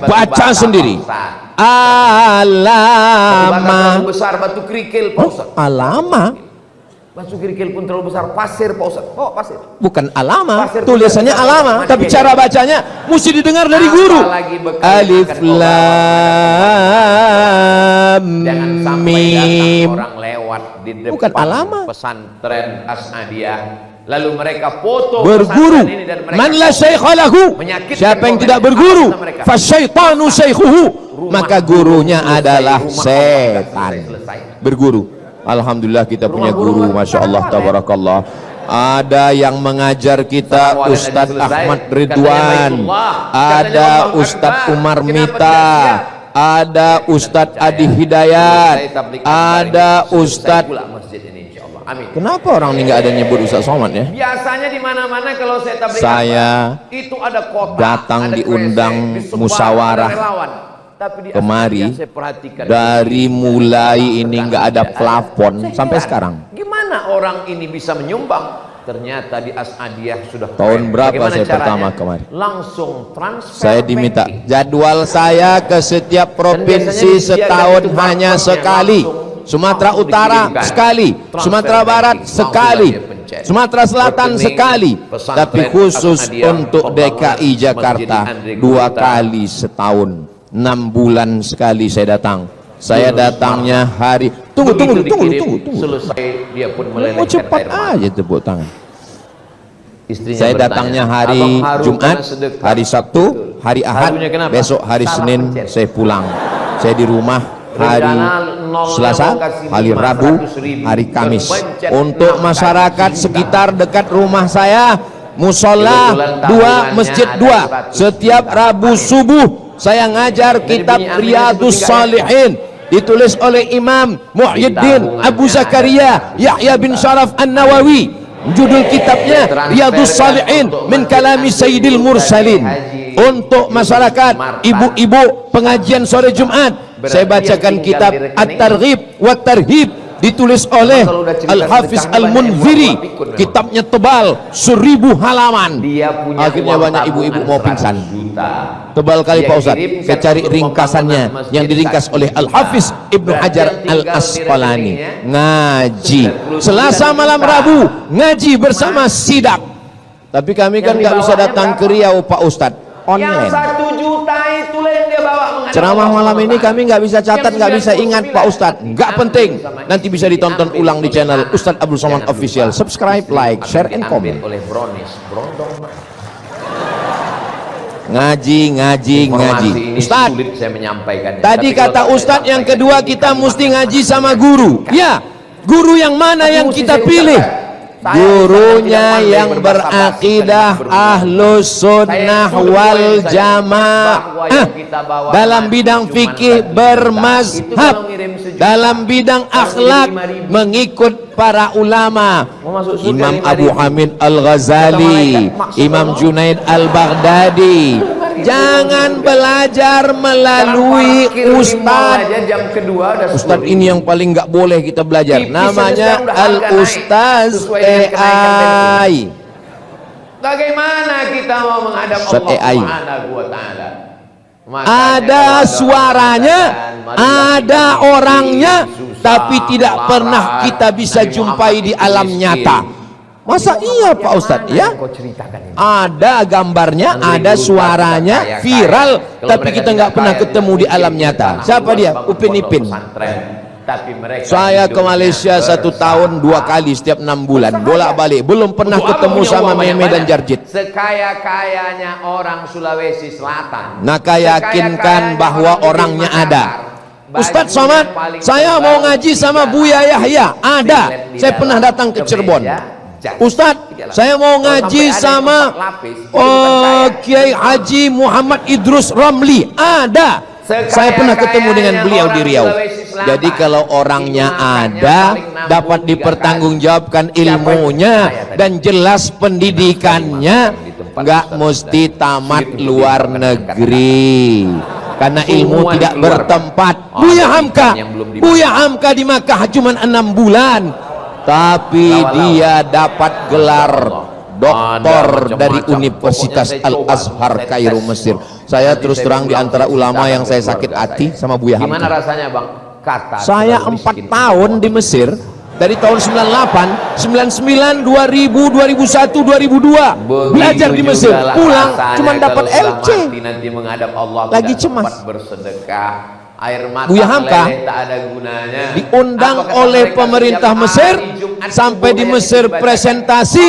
baca sendiri. Alama besar batu kerikil Pak Ustaz. alama Batu kerikil pun terlalu besar. Pasir Pak Ustaz. Oh, pasir. bukan alama, Pasir tulisannya tidak alama, ada. tapi cara bacanya mesti didengar dari guru. Apalagi bekal Alif akan bawa lam Jangan sampai datang mim. orang lewat di depan Bukan alama. pesantren As'adiyah, lalu mereka foto Berguru. pesantren ini dan mereka Man la syaikha lahu. menyakitkan Siapa yang tidak orang. berguru, Apa mereka? fasyaitanu syaikhuhu. Maka gurunya Selesai, adalah rumah setan. selesai. Berguru. Alhamdulillah kita punya guru, masya Allah, tabarakallah. Ada yang mengajar kita Ustadz Ahmad Ridwan, ada Ustadz Umar Mita, ada Ustadz Adi Hidayat, ada Ustadz. Kenapa orang ini nggak ada nyebut Ustadz Somad ya? Biasanya di mana-mana kalau saya tabligh Saya itu ada kotak, datang ada diundang kresek, disebar, musyawarah ada relawan. Tapi di kemari, As'adiyah saya perhatikan dari mulai ini nggak ada plafon sampai sekarang. Gimana orang ini bisa menyumbang? Ternyata di As'adiyah sudah Tahun keren. berapa Bagaimana saya caranya? pertama kemari? Langsung transfer Saya diminta banking. jadwal saya ke setiap provinsi biasanya setahun disediakan itu hanya barcode-nya sekali. langsung. Sumatera Langsung Utara dikirimkan. sekali, Transfer Sumatera Barat banking. sekali, Langsung dia pencet. Sumatera Selatan Rekening sekali, pesantren tapi khusus As'adiyah untuk pembangunan DKI Jakarta Masjid Andri 2 Gurita. kali setahun, 6 bulan sekali saya datang. Saya datangnya hari tunggu. Selesai dia pun Mau melelehkan cepat air mata. aja tepuk tangan. Istrinya Saya bertanya, datangnya hari "Abang haru Jumat, karena sedekah." hari Sabtu, hari Ahad, Harunya kenapa? besok hari Salah Senin pencet. saya pulang. Saya di rumah hari Rencana nolnya Selasa, mau kasih hari 500.000, Rabu, hari Kamis. berpencet Untuk 6 masyarakat kali. sekitar dekat rumah saya, musola Kebetulan 2, tabungannya masjid ada 2. 100 Setiap juta. Rabu subuh saya ngajar kitab bunyi aminnya Riyadus seperti Salihin, ditulis oleh Imam Muhyiddin Tabungannya Abu Zakaria ada Yahya bin Syaraf An-Nawawi. Judul kitabnya Riyadus Salihin min kalami Sayyidil Mursalin. Untuk masyarakat ibu-ibu pengajian sore Jumat, saya bacakan kitab At-Targhib wa Tarhib, ditulis oleh Al-Hafiz Al-Munziri. Kitabnya tebal 1000 halaman. Dia punya Akhirnya uang banyak ibu-ibu tabungan mau pingsan. 100 juta. Tebal kali Dia Pak Ustadz. kirimkan Saya cari untuk ringkasannya pembangunan yang masjid diringkas oleh satu Al-Hafiz juta. Ibnu Berarti Hajar yang tinggal di Al-Asqalani. rekeningnya Ngaji 99 Selasa malam juta. Rabu, ngaji bersama sidak. Tapi kami kan nggak bisa datang ke Riau Pak Ustadz, online. Yang 1 juta itu yang dia bawa menghadap Ceramah Allah malam ini SWT. kami nggak bisa catat, Yang nggak bisa ingat 99 Pak Ustadz. Nggak penting. Nanti bisa ditonton ulang di channel Ustadz Abdul Somad Official. Subscribe, like, share, and comment. oleh Brownies, Brondong. Ngaji. Informasi ini Ustadz, sulit saya menyampaikannya. tadi Tapi kata kalau Ustadz saya yang kedua sampaikan, kita ini mesti kami ngaji akan sama menyampaikan. guru. Ya, guru yang mana yang Mesti kita saya pilih? ucapkan. Saya Gurunya tidak pandai yang berbahasa basi, berakidah kalimat berguna. ahlus sunnah Saya tuduh wal poin saya, jamaah bahwa yang kita bawa dalam mati bidang cuma fikih 1 juta. Itu bermazhab, kalau ngirim 1 juta. dalam bidang Kalau akhlak 5.000. mengikut para ulama. Mau masuk surga Imam 5.000. Abu Hamid Al-Ghazali, Imam Junaid Al-Baghdadi. Jangan belajar melalui ustadz. Jam kedua udah Ustadz ini yang paling nggak boleh kita belajar. Tipis Namanya sedang udah harga Al-Ustaz naik, sesuai dengan kenaikan AI. Bagaimana kita mau menghadap Ustaz Allah AI. Subhanahu wa taala? Ada suaranya, ada orangnya, tapi tidak pernah kita bisa jumpai di alam nyata. Masa iya Pak Ustadz ya? Kau ceritakan ini. Ada gambarnya, ada suaranya, viral, tapi kita nggak pernah ketemu di alam nyata. Siapa dia? Upin Ipin. Saya ke Malaysia 1 tahun 2 kali setiap 6 bulan, bolak-balik, belum pernah ketemu sama Meme dan Jarjit. Sekaya-kayanya orang Sulawesi Selatan. Naka yakinkan bahwa orangnya ada. Ustadz Somad, saya mau ngaji sama Buya Yahya. Ada. Saya pernah datang ke Cirebon. Ustadz, saya mau ngaji sama Kiai Haji Muhammad Idrus Ramli. Ada. Saya pernah ketemu dengan beliau di Riau. Jadi kalau orangnya ada, dapat dipertanggungjawabkan ilmunya dan jelas pendidikannya, nggak mesti tamat luar negeri. Karena ilmu tidak bertempat. Buya Hamka di Makkah cuma 6 bulan. Tapi dia dapat gelar doktor dari Universitas Al-Azhar Kairo Mesir. Saya terus terang di antara ulama yang saya sakit hati sama Buya Gimana Hamka. rasanya Bang? Kata Saya 4 tahun di Mesir, dari tahun 98, 99, 2000, 2001, 2002 belajar di Mesir, pulang cuma dapat LC. Nanti menghadap Allah Lagi cemas. Bersedekah. Air mata Buya Hamka meleleh, tak ada gunanya. diundang Apa kata oleh mereka pemerintah setiap Mesir, hari Jumat sampai di subuh Mesir dibacakan. presentasi,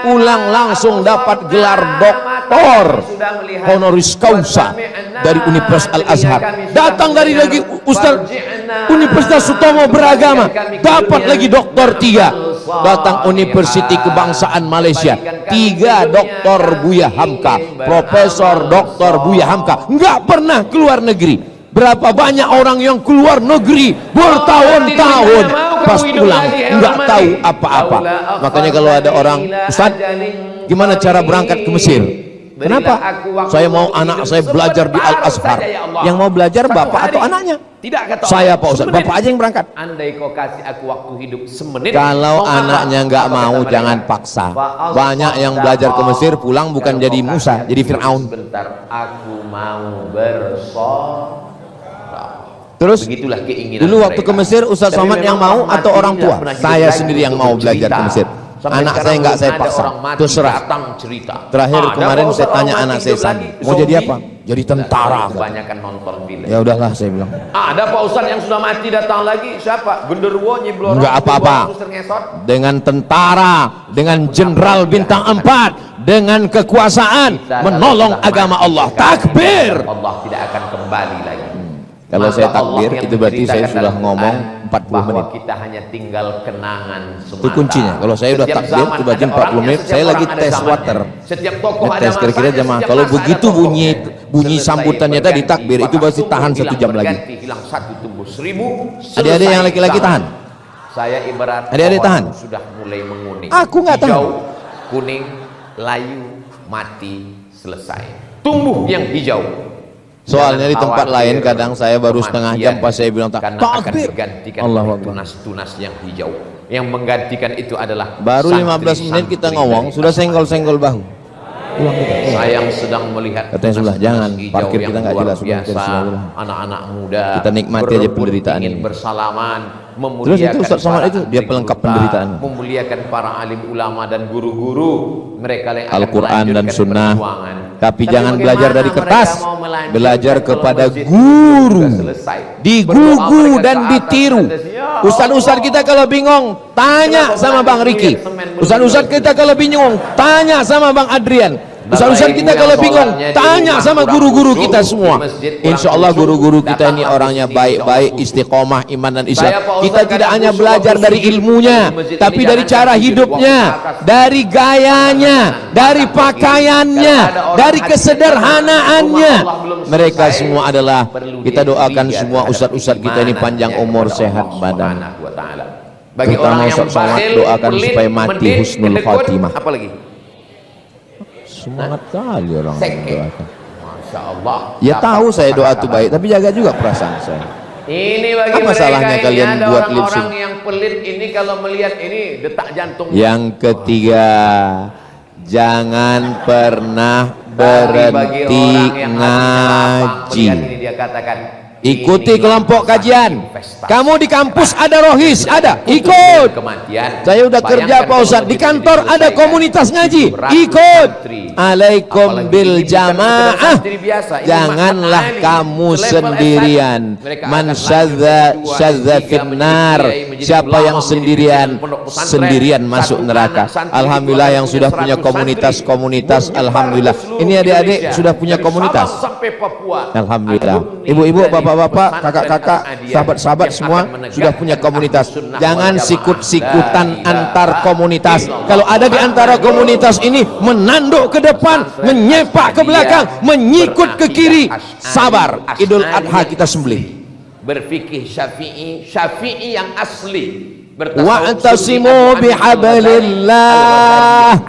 pulang langsung dapat gelar doktor honoris causa dari Universitas Al-Azhar. Datang dari lagi Ustaz Universitas Sutomo Beragama, dapat lagi doktor 3. Datang Universiti Kebangsaan Malaysia, 3 doktor Buya Hamka, Profesor Doktor Buya Hamka, nggak pernah keluar negeri. Berapa banyak orang yang keluar negeri bertahun-tahun, pas pulang nggak tahu apa-apa. Makanya kalau ada orang, Ustaz, gimana cara berangkat ke Mesir? Kenapa? Saya mau anak saya belajar di Al-Azhar. Yang mau belajar bapak atau anaknya? Tidak kata Saya Allah, Pak Ustaz, semenit. bapak aja yang berangkat. Andai kau kasih aku waktu hidup semenit. Kalau mau apa? anaknya nggak Apa mau, kata mereka? jangan paksa. Banyak yang belajar ke Mesir pulang bukan Kalau jadi kau Musa, kasih jadi aku Fir'aun. Sebentar, aku mau bersolat. Terus Begitulah keinginan dulu waktu mereka. ke Mesir Ustaz Tapi Somad yang memang mau atau mati orang tidak tua? pernah hidup Saya lagi sendiri yang untuk mau belajar ke cerita. Mesir. Sampai Anak sekarang saya nggak belum saya ada paksa. orang mati Terserah. datang cerita. Terakhir Ada kemarin kok saya orang tanya mati anak saya hidup San, lagi, mau jadi zombie. apa? Jadi tentara. Kebanyakan nonton film. Ya udahlah saya bilang. Ada Pak Ustaz yang sudah mati datang lagi, siapa? Genderuwo nyiblorong. Nggak apa-apa. Dengan tentara, dengan jenderal bintang 4, dengan kekuasaan menolong agama Allah. Takbir. Allah tidak akan kembali lagi. Kalau Maka saya Allah takbir yang itu berarti saya menceritakan sudah dalam ngomong Quran 40 bahwa menit. kita hanya tinggal kenangan semata. Itu kuncinya. Kalau saya udah Setiap takbir zaman itu berarti ada 40 orangnya, menit. setiap Saya lagi orang ada tes zamannya. water. Setiap tokoh ada Ngetes kira-kira masanya, jamaah. setiap Kalau masa ada begitu tokohnya. bunyi Selesai sambutannya tadi berganti, takbir itu maka pasti tumbuh tahan 1 hilang jam lagi. berganti, hilang 1 tumbuh 1000. Adik-adik yang selesai laki-laki zaman. tahan. Saya ibarat Adik-adik pohon tahan. sudah mulai menguning. Aku nggak tahan. Hijau, kuning, layu, mati, selesai. Tumbuh yang hijau. Soalnya di Jangan tempat khawatir, lain kadang saya baru setengah jam kematian, pas saya bilang karena akan takbir. digantikan Allahu oleh Akbar. tunas-tunas yang hijau. Yang menggantikan itu adalah Baru 15 menit kita ngomong sudah senggol-senggol bahu. Pulang kita. Saya yang sedang melihat Katanya sebelah, tunas-tunas jangan, hijau parkir yang kita nggak luar jelas, sudah biasa. kita sebelah. Anak-anak muda Kita nikmati aja berebut penderitaan ingin ini. bersalaman, Terus itu Ustaz Somad itu dia pelengkap penderitaan, memuliakan para alim ulama dan guru-guru mereka yang Al-Quran dan Sunnah. Tapi jangan bagaimana belajar dari kertas, mereka mau melanjutkan belajar kalau kepada masjid guru, sudah selesai? digugu Berdoa mereka dan ke atas, ditiru. ya Ustaz-ustaz kita kalau bingung tanya Kenapa sama Bang banyak Riki. lihat semen belum Ustaz-ustaz kita kalau bingung tanya sama Bang Adrian. Ustaz-ustaz Bapak kita Ibu kalau yang bingung sholatnya di tanya rumah sama kurang guru-guru khusyuk, kita semua. di masjid kurang Insya Allah khusyuk, guru-guru kita ini datanglah orangnya ke sini, baik-baik, insya Allah istiqomah iman dan Islam. Saya, Pak Ustaz, Kita tidak kadang hanya khusyuk belajar waktu dari sujud, ilmunya, di masjid tapi ini dari jangan cara sujud hidupnya, waktu atas. dari gayanya, dari pakaiannya, dari kesederhanaannya. Mereka semua adalah, kita doakan semua ustaz-ustaz kita ini panjang umur, sehat badan. Bagi Terutama orang yang Ustaz Somad bakhil, doakan pelit, supaya mati medit, husnul kedekut, khatimah. apa lagi? Semangat kali orang Seke. mendoakan. Masya Allah. Ya Dapat tahu saya doa itu kata-kata baik, tapi jaga juga perasaan saya. Ini bagi Apa salahnya mereka ini kalian ada buat orang-orang lip sync? yang pelit ini kalau melihat ini detak jantung. Yang ketiga, jangan pernah Bagi berhenti orang yang hatinya lapang, ngaji. melihat ini dia katakan, Ikuti ini kelompok kajian. investasi. Kamu di kampus ada rohis, ada, Untuk ikut. kematian. Saya udah kerja Bayangkan Pak kalau Ustadz, di begitu kantor ada diselesaikan. komunitas ngaji, 700 ikut. santri. Alaikum Apalagi bil ini bukan jamaah. sekedar santri biasa, ini Janganlah makna kamu Ali. Selevel sendirian. S1. Mereka Man akan syadza lanjut ke syadza kedua, finnar. menjadi kiai, Siapa menjadi yang ulama, sendirian, menjadi pondok pesantren, sendirian masuk satu neraka. anak santri Alhamdulillah itu yang ada sudah punya punya 100 komunitas-komunitas. santri. Alhamdulillah. Menyebar ke Ini seluruh adik-adik Indonesia. sudah punya Dari komunitas. Sabang sampai Papua. Alhamdulillah. Alumni Ibu-ibu, dari bapak-bapak, pesantren kakak-kakak, Ahmadiyah sahabat-sahabat yang semua akan menegakkan sudah punya komunitas. Sunnah Jangan wal Jamaah. sikut-sikutan La ilaha antar komunitas. illallah. Kalau ada di antara komunitas ini menanduk ke depan, menyepak ke belakang, menyikut ke kiri, sabar. Idul Adha kita sembelih. Berfikih Syafi'i yang asli. Wa'tasimu bihablillah.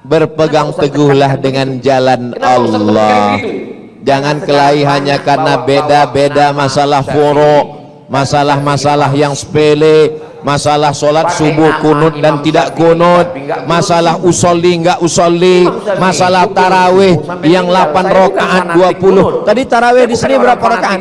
Berpegang teguhlah dengan jalan Allah. Jangan kelahi hanya karena beda-beda masalah furu', masalah-masalah yang sepele, masalah sholat subuh kunut dan tidak kunut, masalah usolli enggak usolli, masalah tarawih yang 8 rakaat 20. Tadi tarawih di sini berapa rakaat?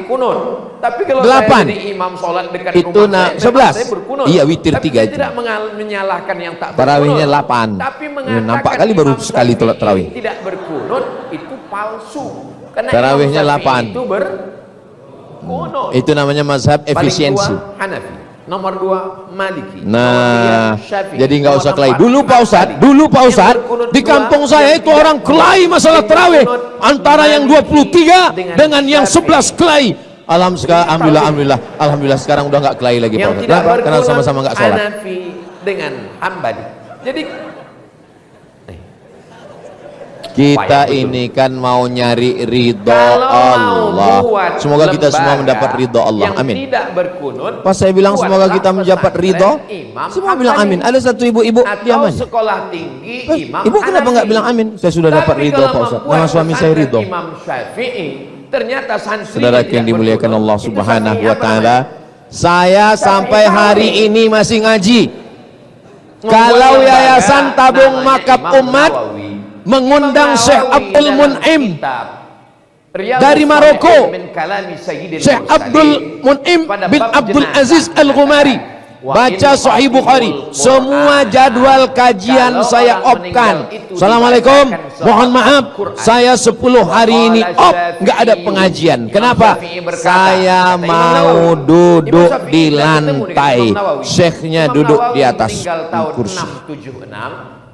Tapi kalau 8. saya jadi imam sholat dekat Itu rumah saya, 11. saya berkunut. Iya, witir Tapi 3 saya itu. tidak menyalahkan yang tak berkunut. Tarawihnya 8. Tapi Nampak kali baru Imam sekali Syafi'i sholat tarawih. tidak berkunut itu palsu. Karena Tarawihnya Imam Syafi'i 8. itu berkunut. Itu namanya mazhab efisiensi. Paling 2 Hanafi, nomor 2 Maliki, Nah, nomor 3 Syafi'i, jadi nggak nomor usah kelahi. 4 Dulu Pak Ustadz, di kampung saya itu orang kelahi masalah tarawih antara yang 23 dengan yang 11 kelahi. Alhamdulillah sekarang udah nggak kelahi lagi Pak yang Ustadz. tidak Kenapa? Karena berkunut sama-sama nggak sholat. Hanafi dengan Hambali. Jadi Kita ini kan mau nyari ridho kalau Allah. mau buat Semoga kita semua lembaga mendapat ridho Allah. yang Amin. tidak berkunut, Pas saya bilang semoga buatlah kita mendapat pesantren ridho, Imam semua bilang Hambali. amin. Ada satu ibu-ibu Atau diam aja. sekolah tinggi Imam Ibu kenapa Hanafi. nggak bilang amin? Saya sudah dapat Tapi ridho kalau Pak Ustadz. membuat Nama suami saya pesantren ridho. Imam Syafi'i, ternyata santri Saudara yang dimuliakan Allah Subhanahu wa taala, namanya? saya sampai hari ini masih ngaji. Membuat Kalau lembaga Yayasan Tabung namanya Makab Imam Umat Nawawi. mengundang Imam Syekh Nawawi Abdul dalam Mun'im kitab Riyadhus dari Maroko, Shalihin min kalami Sayyidil Syekh Mursalin, Abdul Mun'im pada bin bab Abdul jenazah Aziz Al-Ghumari Wa baca in Sahih Bukhari. Qur'an. Semua jadwal kajian Kalau saya orang opkan. meninggal itu Assalamualaikum, dibacakan mohon maaf, Quran. saya 10 hari ini off, nggak ada pengajian. Kenapa? Saya mau duduk di lantai, syekhnya duduk di atas kursi.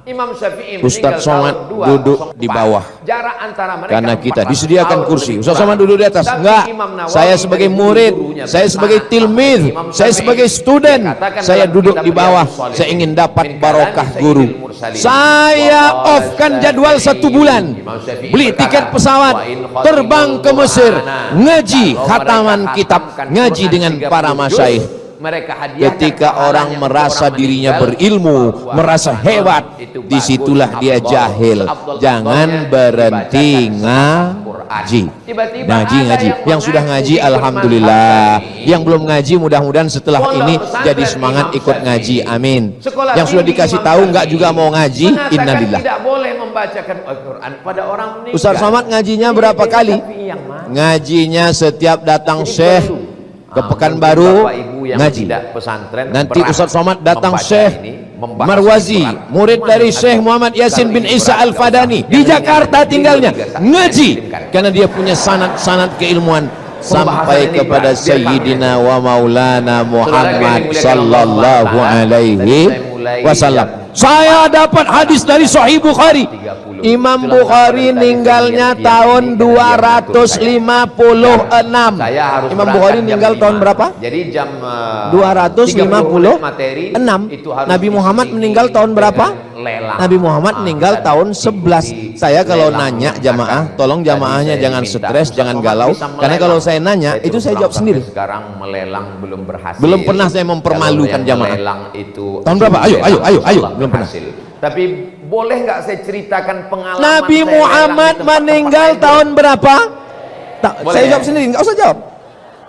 Imam Syafi'i Ustadz meninggal Somad tahun duduk di 204. bawah. Jarak antara mereka Karena kita 400 disediakan tahun kursi. lebih Ustadz kurang. Somad duduk di atas. Tapi Enggak. Imam Nawawi Saya sebagai dari murid, gurunya saya sebagai bersanad tilmid, Imam saya Syafi'i sebagai student, dikatakan saya dalam duduk kitab di bawah. Riyadhus Shalihin Saya ingin dapat min barokah kalami guru. Sayyidil Mursalin. Saya Wa off-kan jadwal Syafi'i, 1 bulan. Imam Syafi'i Beli berkata, tiket pesawat, "Wa in khatimul terbang ke Mesir, Qur'ana." ngaji Kalau khataman mereka kitab, khatamkan ngaji Quran dengan 30 para juz, masyaikh. mereka hadiahkan Ketika orang pahalanya merasa orang dirinya meninggal, berilmu, bahwa merasa hebat, itu bagus, disitulah dia afdal. jahil. Afdal-afdalnya Jangan berhenti dibacakan ngaji. Tiba-tiba Ngaji. ada Yang sudah mengaku ngaji, ikut alhamdulillah. mazhab Yang belum ngaji, mudah-mudahan setelah Pondok ini pesantren jadi semangat Imam ikut Syafi'i. ngaji. Amin. Sekolah Yang sudah tinggi dikasih Imam tahu nggak Syafi'i juga mau ngaji, mengatakan innalillah. tidak boleh membacakan Al-Quran pada orang meninggal. Ustaz Somad ngajinya berapa kali? Syafi'i yang mana? Ngajinya setiap datang Jadi syekh perlu. ke Ah, Pekanbaru, Bapak Ibu yang ngaji. tidak pesantren. Nanti Ustaz Somad datang membaca Syekh ini, membahas Marwazi, Al-Quran. murid dari Syekh Muhammad Yasin bin Isa Al-Fadani, di Jakarta tinggalnya, ngaji karena dia punya sanad keilmuan sampai kepada Sayyidina wa Maulana Muhammad sallallahu alaihi wasallam. Saya dapat hadis dari Sahih Bukhari. Imam Bukhari meninggalnya tahun 256. Imam Bukhari meninggal tahun berapa? Jadi jam 256. Nabi Muhammad meninggal tahun berapa? Nabi Muhammad meninggal tahun 11. Saya kalau nanya jamaah, tolong jamaahnya jangan stres, jangan galau, karena kalau saya nanya itu saya jawab sendiri. Sekarang melelang belum berhasil. Belum pernah saya mempermalukan jamaah. Melelang itu tahun berapa? Ayo. Belum pernah. Tapi boleh nggak saya ceritakan pengalaman Nabi Muhammad meninggal tahun berapa? Saya jawab sendiri, nggak usah jawab.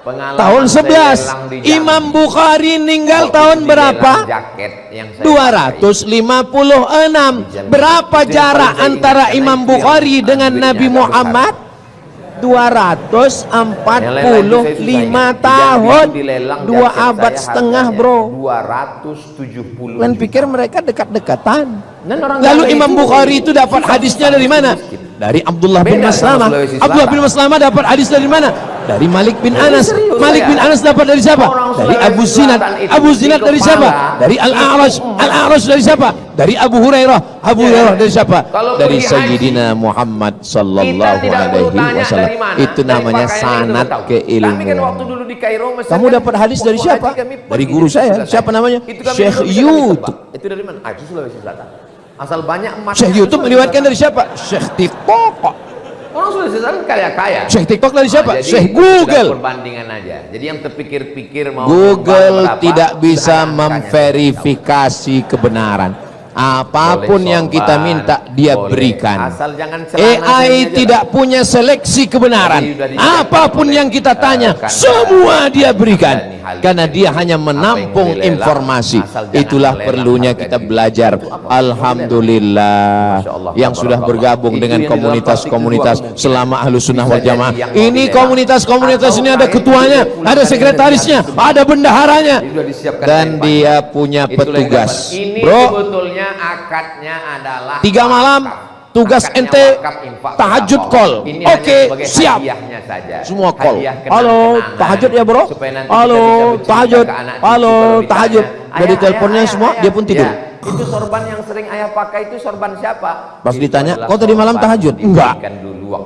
Tahun 11. Imam Bukhari meninggal tahun berapa? 256. Berapa jarak antara Imam Bukhari dengan Nabi Muhammad? 245 tahun. 2 abad setengah, bro. 270. Kalian pikir mereka dekat-dekatan? Lalu Imam Bukhari itu dapat hadisnya dari mana? Dari Abdullah bin Maslamah. Abdullah bin Maslamah dapat hadis dari mana? Dari Malik bin Anas. Malik bin Anas dapat dari siapa? Dari Abu Zinad. Abu Zinad dari siapa? Dari Al-A'raj. Al-A'raj dari siapa? Dari Abu Hurairah. Abu Hurairah dari siapa? Dari Sayyidina Muhammad sallallahu alaihi wasallam. Itu namanya sanad keilmuan. Kamu dapat hadis dari siapa? Dari guru saya. Siapa namanya? Syekh YouTube. Itu dari mana? Itu Sulawesi Selatan. Asal banyak emas. Syekh YouTube meriwayatkan dari siapa? Syekh TikTok. Orang Sulawesi Selatan kaya-kaya. Syekh TikTok dari siapa? Jadi, Syekh Google. Perbandingan aja. Jadi yang terpikir-pikir mau Google tidak bisa memverifikasi kebenaran. Apapun yang kita minta dia berikan. AI tidak punya seleksi kebenaran. Apapun yang kita tanya semua dia berikan, karena dia hanya menampung informasi. Itulah perlunya kita belajar. Alhamdulillah yang sudah bergabung dengan komunitas-komunitas selama Ahlus Sunnah wal Jamaah. Ini komunitas-komunitas ini ada ketuanya, ada sekretarisnya, ada bendaharanya, dan dia punya petugas. Bro, akadnya adalah 3 malam tugas ente tahajud call. Oke, siap. Semua call. Halo, tahajud ya bro. Halo, tahajud. Halo, tahajud. Jadi teleponnya semua, dia pun tidur. Itu sorban yang sering ayah pakai itu sorban siapa? Pas ditanya, kau tadi malam tahajud? Enggak.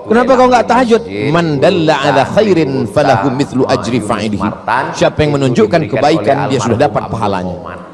Kenapa kau enggak tahajud? Man dalla ala khairin falahu mithlu ajri fa'ilihi. Siapa yang menunjukkan kebaikan, dia sudah dapat pahalanya.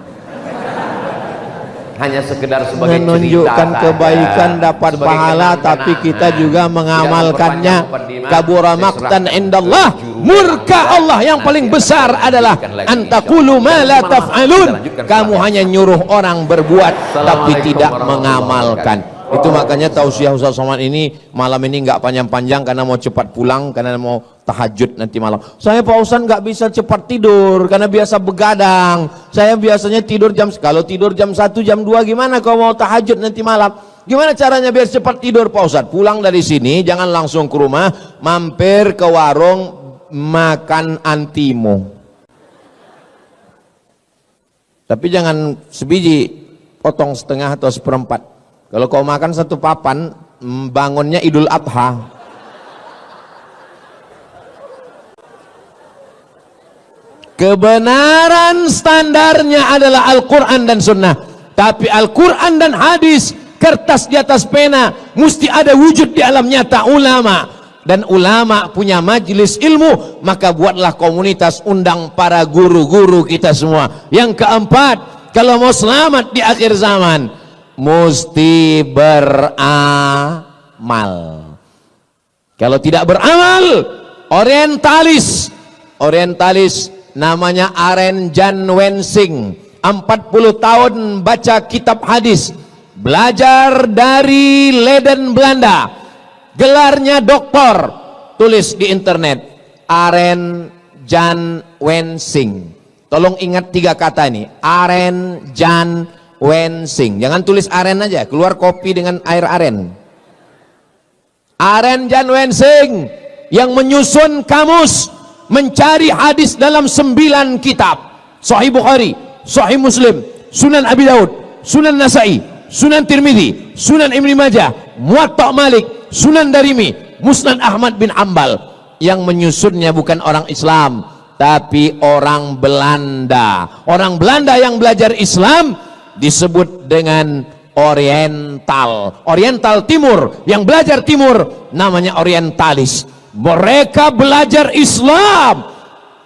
Hanya sekedar sebagai menunjukkan kebaikan dapat pahala, tapi kita juga mengamalkannya. Kabura maqtan indallah, murka Allah yang paling besar adalah antaqulu ma la taf'alun. Kamu hanya nyuruh orang berbuat tapi tidak mengamalkan. Itu makanya tausiah Ustaz Somad ini malam ini nggak panjang-panjang karena mau cepat pulang, karena mau tahajud nanti malam. Saya Pak Ustaz nggak bisa cepat tidur karena biasa begadang. Saya biasanya tidur kalau tidur jam 1 jam 2, gimana kalau mau tahajud nanti malam? Gimana caranya biar cepat tidur Pak Ustaz? Pulang dari sini jangan langsung ke rumah, mampir ke warung makan antimo. Tapi jangan sebiji, potong setengah atau seperempat. Kalau kau makan 1 papan, bangunnya Idul Adha. Kebenaran standarnya adalah Al-Quran dan Sunnah. Tapi Al-Quran dan hadis, kertas di atas pena, mesti ada wujud di alam nyata ulama. Dan ulama punya majelis ilmu, maka buatlah komunitas, undang para guru-guru kita semua. Yang keempat, kalau mau selamat di akhir zaman, mesti beramal. Kalau tidak beramal, orientalis namanya Aren Jan Wensing, 40 tahun baca kitab hadis, belajar dari Leiden Belanda, gelarnya doktor, tulis di internet Aren Jan Wensing. Tolong ingat 3 kata ini, Aren Jan Wensing. Jangan tulis aren aja, keluar kopi dengan air aren. Aren Jan Wensing yang menyusun kamus mencari hadis dalam 9 kitab. Sahih Bukhari, Sahih Muslim, Sunan Abi Daud, Sunan Nasai, Sunan Tirmidzi, Sunan Ibnu Majah, Muwatta Malik, Sunan Darimi, Musnad Ahmad bin Ambal. Yang menyusunnya bukan orang Islam, tapi orang Belanda. Orang Belanda yang belajar Islam disebut dengan Oriental. Oriental Timur, yang belajar Timur namanya Orientalis. Mereka belajar Islam,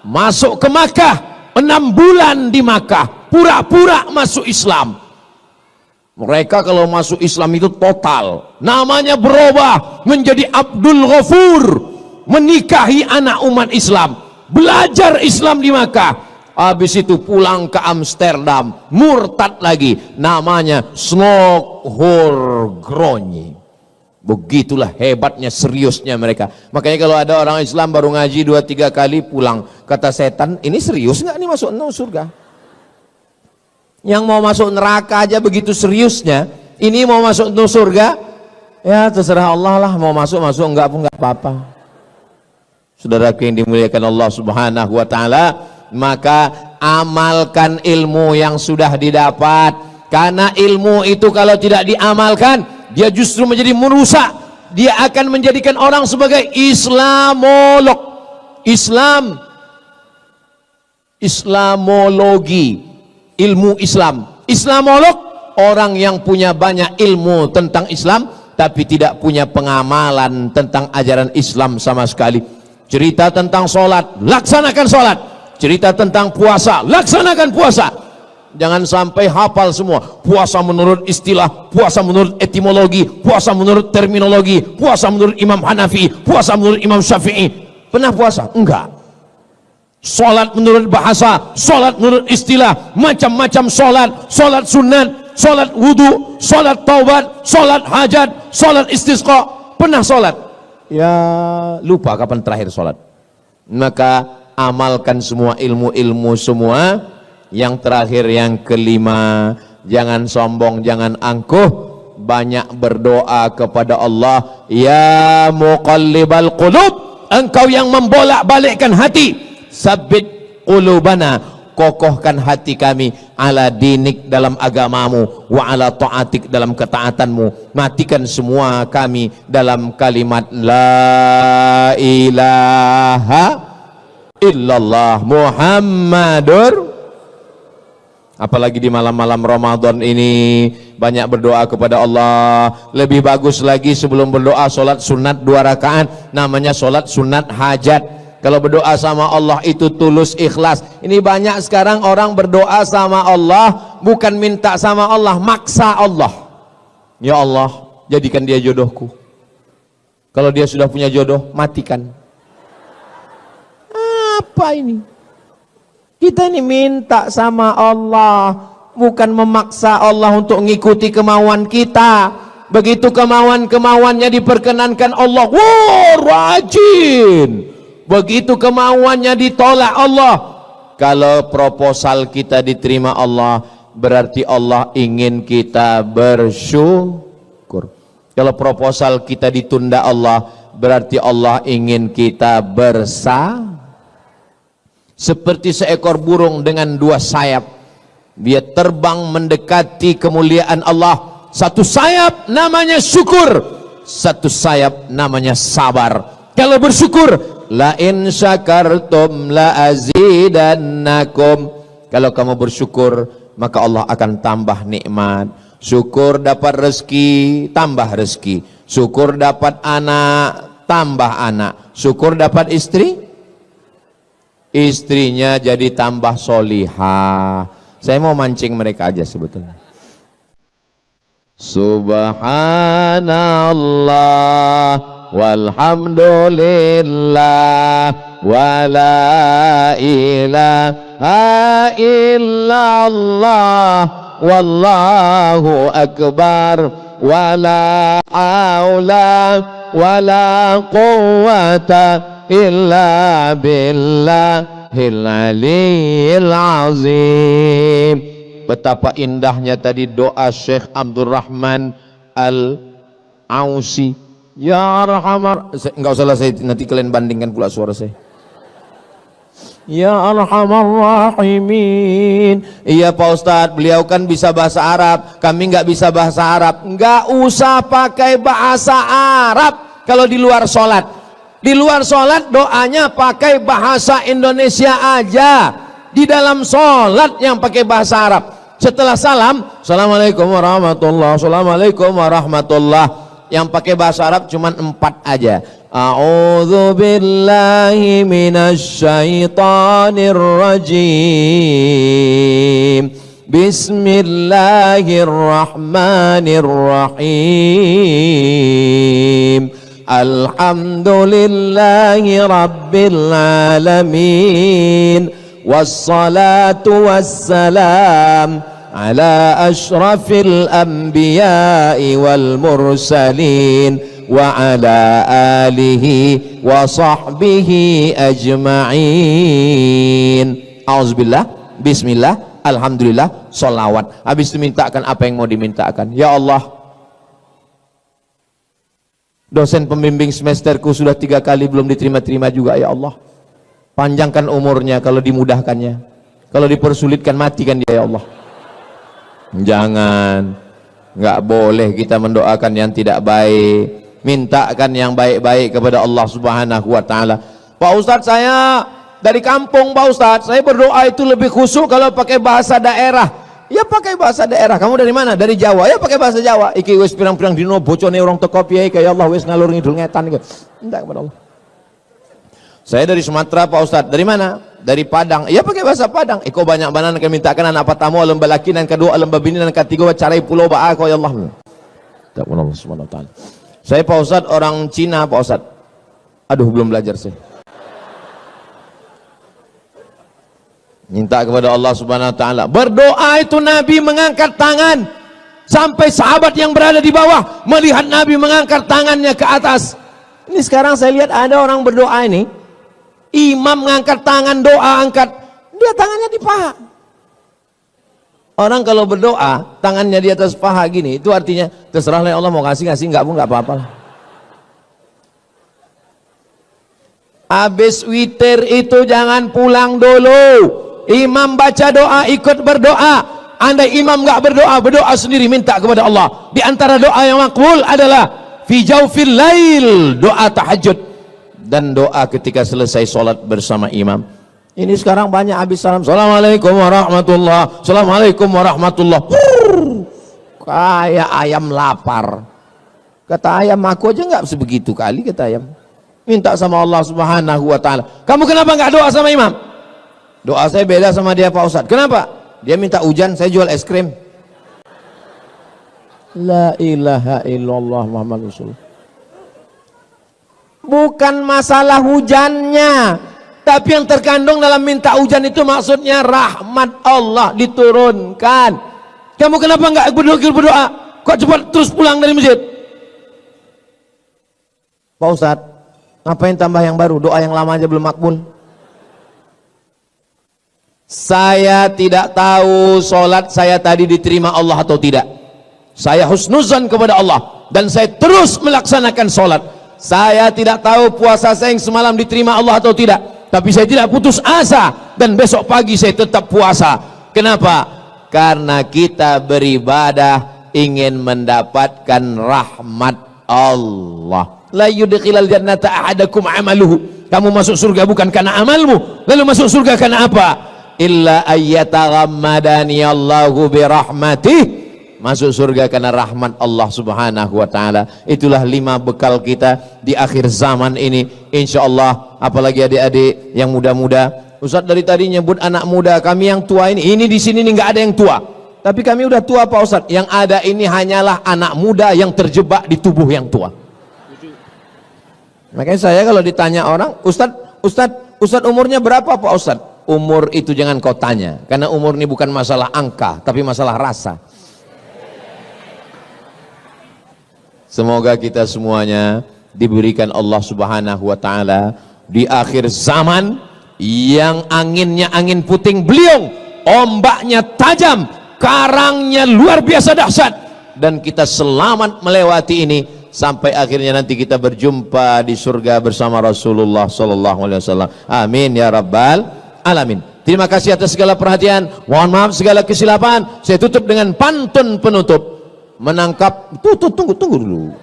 masuk ke Makkah, 6 bulan di Makkah, pura-pura masuk Islam. Mereka kalau masuk Islam itu total, namanya berubah menjadi Abdul Ghafur, menikahi anak umat Islam, belajar Islam di Makkah, habis itu pulang ke Amsterdam, murtad lagi, namanya Snokholgronje. Begitulah hebatnya, seriusnya mereka. Makanya kalau ada orang Islam baru ngaji 2-3 kali pulang, kata setan, ini serius nggak nih masuk surga? Yang mau masuk neraka aja begitu seriusnya, ini mau masuk surga, ya terserah Allah lah, mau masuk enggak pun enggak apa-apa. Saudaraku yang dimuliakan Allah Subhanahu wa taala, maka amalkan ilmu yang sudah didapat, karena ilmu itu kalau tidak diamalkan, dia justru menjadi merusak. Dia akan menjadikan orang sebagai Islamolog, Islamologi, ilmu Islam. Islamolog, orang yang punya banyak ilmu tentang Islam tapi tidak punya pengamalan tentang ajaran Islam sama sekali. Cerita tentang sholat, laksanakan sholat. Cerita tentang puasa, laksanakan puasa. Jangan sampai hafal semua. Puasa menurut istilah, puasa menurut etimologi, puasa menurut terminologi, puasa menurut Imam Hanafi, puasa menurut Imam Syafi'i. Pernah puasa? Enggak. Sholat menurut bahasa, sholat menurut istilah, macam-macam sholat. Sholat sunat, sholat wudu, sholat taubat, sholat hajat, sholat istisqa. Pernah sholat? Ya lupa kapan terakhir sholat. Maka amalkan semua ilmu-ilmu semua. Yang terakhir, yang kelima, jangan sombong, jangan angkuh, banyak berdoa kepada Allah. Ya muqallibal qulub, engkau yang membolak-balikkan hati, sabbit qulubana, kokohkan hati kami, ala dinik, dalam agamamu, wa ala ta'atik, dalam ketaatanmu. Matikan semua kami dalam kalimat la ilaha illallah Muhammadur. Apalagi di malam-malam Ramadan ini banyak berdoa kepada Allah. Lebih bagus lagi sebelum berdoa sholat sunat 2 rakaat, namanya sholat sunat hajat. Kalau berdoa sama Allah itu tulus, ikhlas. Ini banyak sekarang orang berdoa sama Allah bukan minta sama Allah, maksa Allah. Ya Allah, jadikan dia jodohku. Kalau dia sudah punya jodoh, matikan. Apa ini? Kita ini minta sama Allah, bukan memaksa Allah untuk mengikuti kemauan kita. Begitu kemauan-kemauannya diperkenankan Allah, wah rajin. Begitu kemauannya ditolak Allah. Kalau proposal kita diterima Allah, berarti Allah ingin kita bersyukur. Kalau proposal kita ditunda Allah, berarti Allah ingin kita bersabar. Seperti seekor burung dengan 2 sayap, dia terbang mendekati kemuliaan Allah. Satu sayap namanya syukur, satu sayap namanya sabar. Kalau bersyukur, la in syakartum la azidannakum. Kalau kamu bersyukur, maka Allah akan tambah nikmat. Syukur dapat rezeki, tambah rezeki. Syukur dapat anak, tambah anak. Syukur dapat istri, istrinya jadi tambah solihah. Saya mau mancing mereka aja sebetulnya. Subhanallah walhamdulillah wala ilaha illallah wallahu akbar wala haula wala quwwata illa billahil aliyil azim. Betapa indahnya tadi doa Syekh Abdurrahman Al-Ausi. Ya Rahman, enggak usah lah, saya nanti kalian bandingkan pula suara saya. Ya Arhamar Rahimin. Iya Pak Ustadz, beliau kan bisa bahasa Arab, kami nggak bisa bahasa Arab. Nggak usah pakai bahasa Arab kalau di luar sholat. Di luar sholat doanya pakai bahasa Indonesia aja. Di dalam sholat yang pakai bahasa Arab. Setelah salam, Assalamualaikum warahmatullah, Assalamualaikum warahmatullah. Yang pakai bahasa Arab cuma 4 aja. A'udzu billahi minasy syaithanir rajim. Bismillahirrahmanirrahim. Alhamdulillahi rabbil alamin. Wassalatu wassalam ala asyrafil anbiya'i wal mursalin wa ala alihi wa sahbihi ajma'in. Auzubillah, bismillah, alhamdulillah, sholawat. Habis itu mintakan apa yang mau dimintakan. Ya Allah, dosen pembimbing semesterku sudah 3 kali belum diterima-terima juga. Ya Allah, panjangkan umurnya kalau dimudahkannya, kalau dipersulitkan matikan dia. Ya Allah, jangan, nggak boleh kita mendoakan yang tidak baik. Mintakan yang baik-baik kepada Allah Subhanahu wa ta'ala. Pak Ustadz, saya dari kampung Pak Ustadz, saya berdoa itu lebih khusyuk kalau pakai bahasa daerah. Ya pakai bahasa daerah. Kamu dari mana? Dari Jawa. Ya pakai bahasa Jawa. Iki wis pirang-pirang dino bocone orang teko piye kaya Allah wis ngalur ngidul ngetan gitu. Minta kepada Allah. Saya dari Sumatera Pak Ustadz. Dari mana? Dari Padang. Ya pakai bahasa Padang. Iko banyak banan akan mintakan anak pertama alam balaki, dan kedua alam babini, dan ketiga carai pulau ba'a kaya Allah. Tak Allah Subhanahu wa ta'ala. Saya Pak Ustadz orang Cina Pak Ustadz. Aduh, belum belajar saya. Minta kepada Allah Subhanahu wa ta'ala. Berdoa itu Nabi mengangkat tangan sampai sahabat yang berada di bawah melihat Nabi mengangkat tangannya ke atas. Ini sekarang saya lihat ada orang berdoa ini, imam mengangkat tangan doa, angkat, dia tangannya di paha. Orang kalau berdoa tangannya di atas paha gini, itu artinya terserahlah Allah mau kasih enggak pun enggak apa-apa. Habis witir itu jangan pulang dulu. Imam baca doa ikut berdoa. Andai imam enggak berdoa, berdoa sendiri minta kepada Allah. Di antara doa yang makbul adalah fi jaufil lail, doa tahajud dan doa ketika selesai sholat bersama imam. Ini sekarang banyak habis salam, Assalamualaikum warahmatullah, Assalamualaikum warahmatullah. Kayak ayam lapar. Kata ayam, aku aja nggak sebegitu kali, kata ayam. Minta sama Allah Subhanahu wa ta'ala. Kamu kenapa nggak doa sama imam? Doa saya beda sama dia Pak Ustadz. Kenapa? Dia minta hujan, saya jual es krim. La ilaha illallah Muhammad Rasulullah. Bukan masalah hujannya, tapi yang terkandung dalam minta hujan itu maksudnya rahmat Allah diturunkan. Kamu kenapa enggak berdoa? Kok cepat terus pulang dari masjid? Pak Ustadz, ngapain tambah yang baru? Doa yang lama aja belum makbul. Saya tidak tahu sholat saya tadi diterima Allah atau tidak. Saya husnuzan kepada Allah dan saya terus melaksanakan sholat. Saya tidak tahu puasa saya yang semalam diterima Allah atau tidak, tapi saya tidak putus asa dan besok pagi saya tetap puasa. Kenapa? Karena kita beribadah ingin mendapatkan rahmat Allah. La yudkhilal jannata ahadakum amaluhu. Kamu masuk surga bukan karena amalmu. Lalu masuk surga karena apa? Illa ayyataghammadani Allahu birahmatih. Masuk surga karena rahmat Allah Subhanahu wa ta'ala. Itulah 5 bekal kita di akhir zaman ini, insya Allah. Apalagi adik-adik yang muda-muda. Ustadz dari tadi nyebut anak muda, kami yang tua ini di sini nggak ada yang tua, tapi kami udah tua Pak Ustadz. Yang ada ini hanyalah anak muda yang terjebak di tubuh yang tua. Makanya saya kalau ditanya orang, Ustadz umurnya berapa Pak Ustadz? Umur itu jangan kau tanya, karena umur ini bukan masalah angka, tapi masalah rasa. Semoga kita semuanya diberikan Allah Subhanahu wa ta'ala di akhir zaman yang anginnya angin puting beliung, ombaknya tajam, karangnya luar biasa dahsyat, dan kita selamat melewati ini sampai akhirnya nanti kita berjumpa di surga bersama Rasulullah sallallahu alaihi wasallam. Amin ya rabbal alamin. Terima kasih atas segala perhatian. Mohon maaf segala kesilapan. Saya tutup dengan pantun penutup. Tunggu dulu.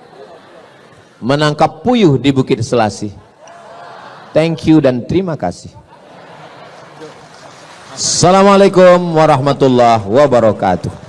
Menangkap puyuh di Bukit Selasih. Thank you dan terima kasih. Assalamualaikum warahmatullahi wabarakatuh.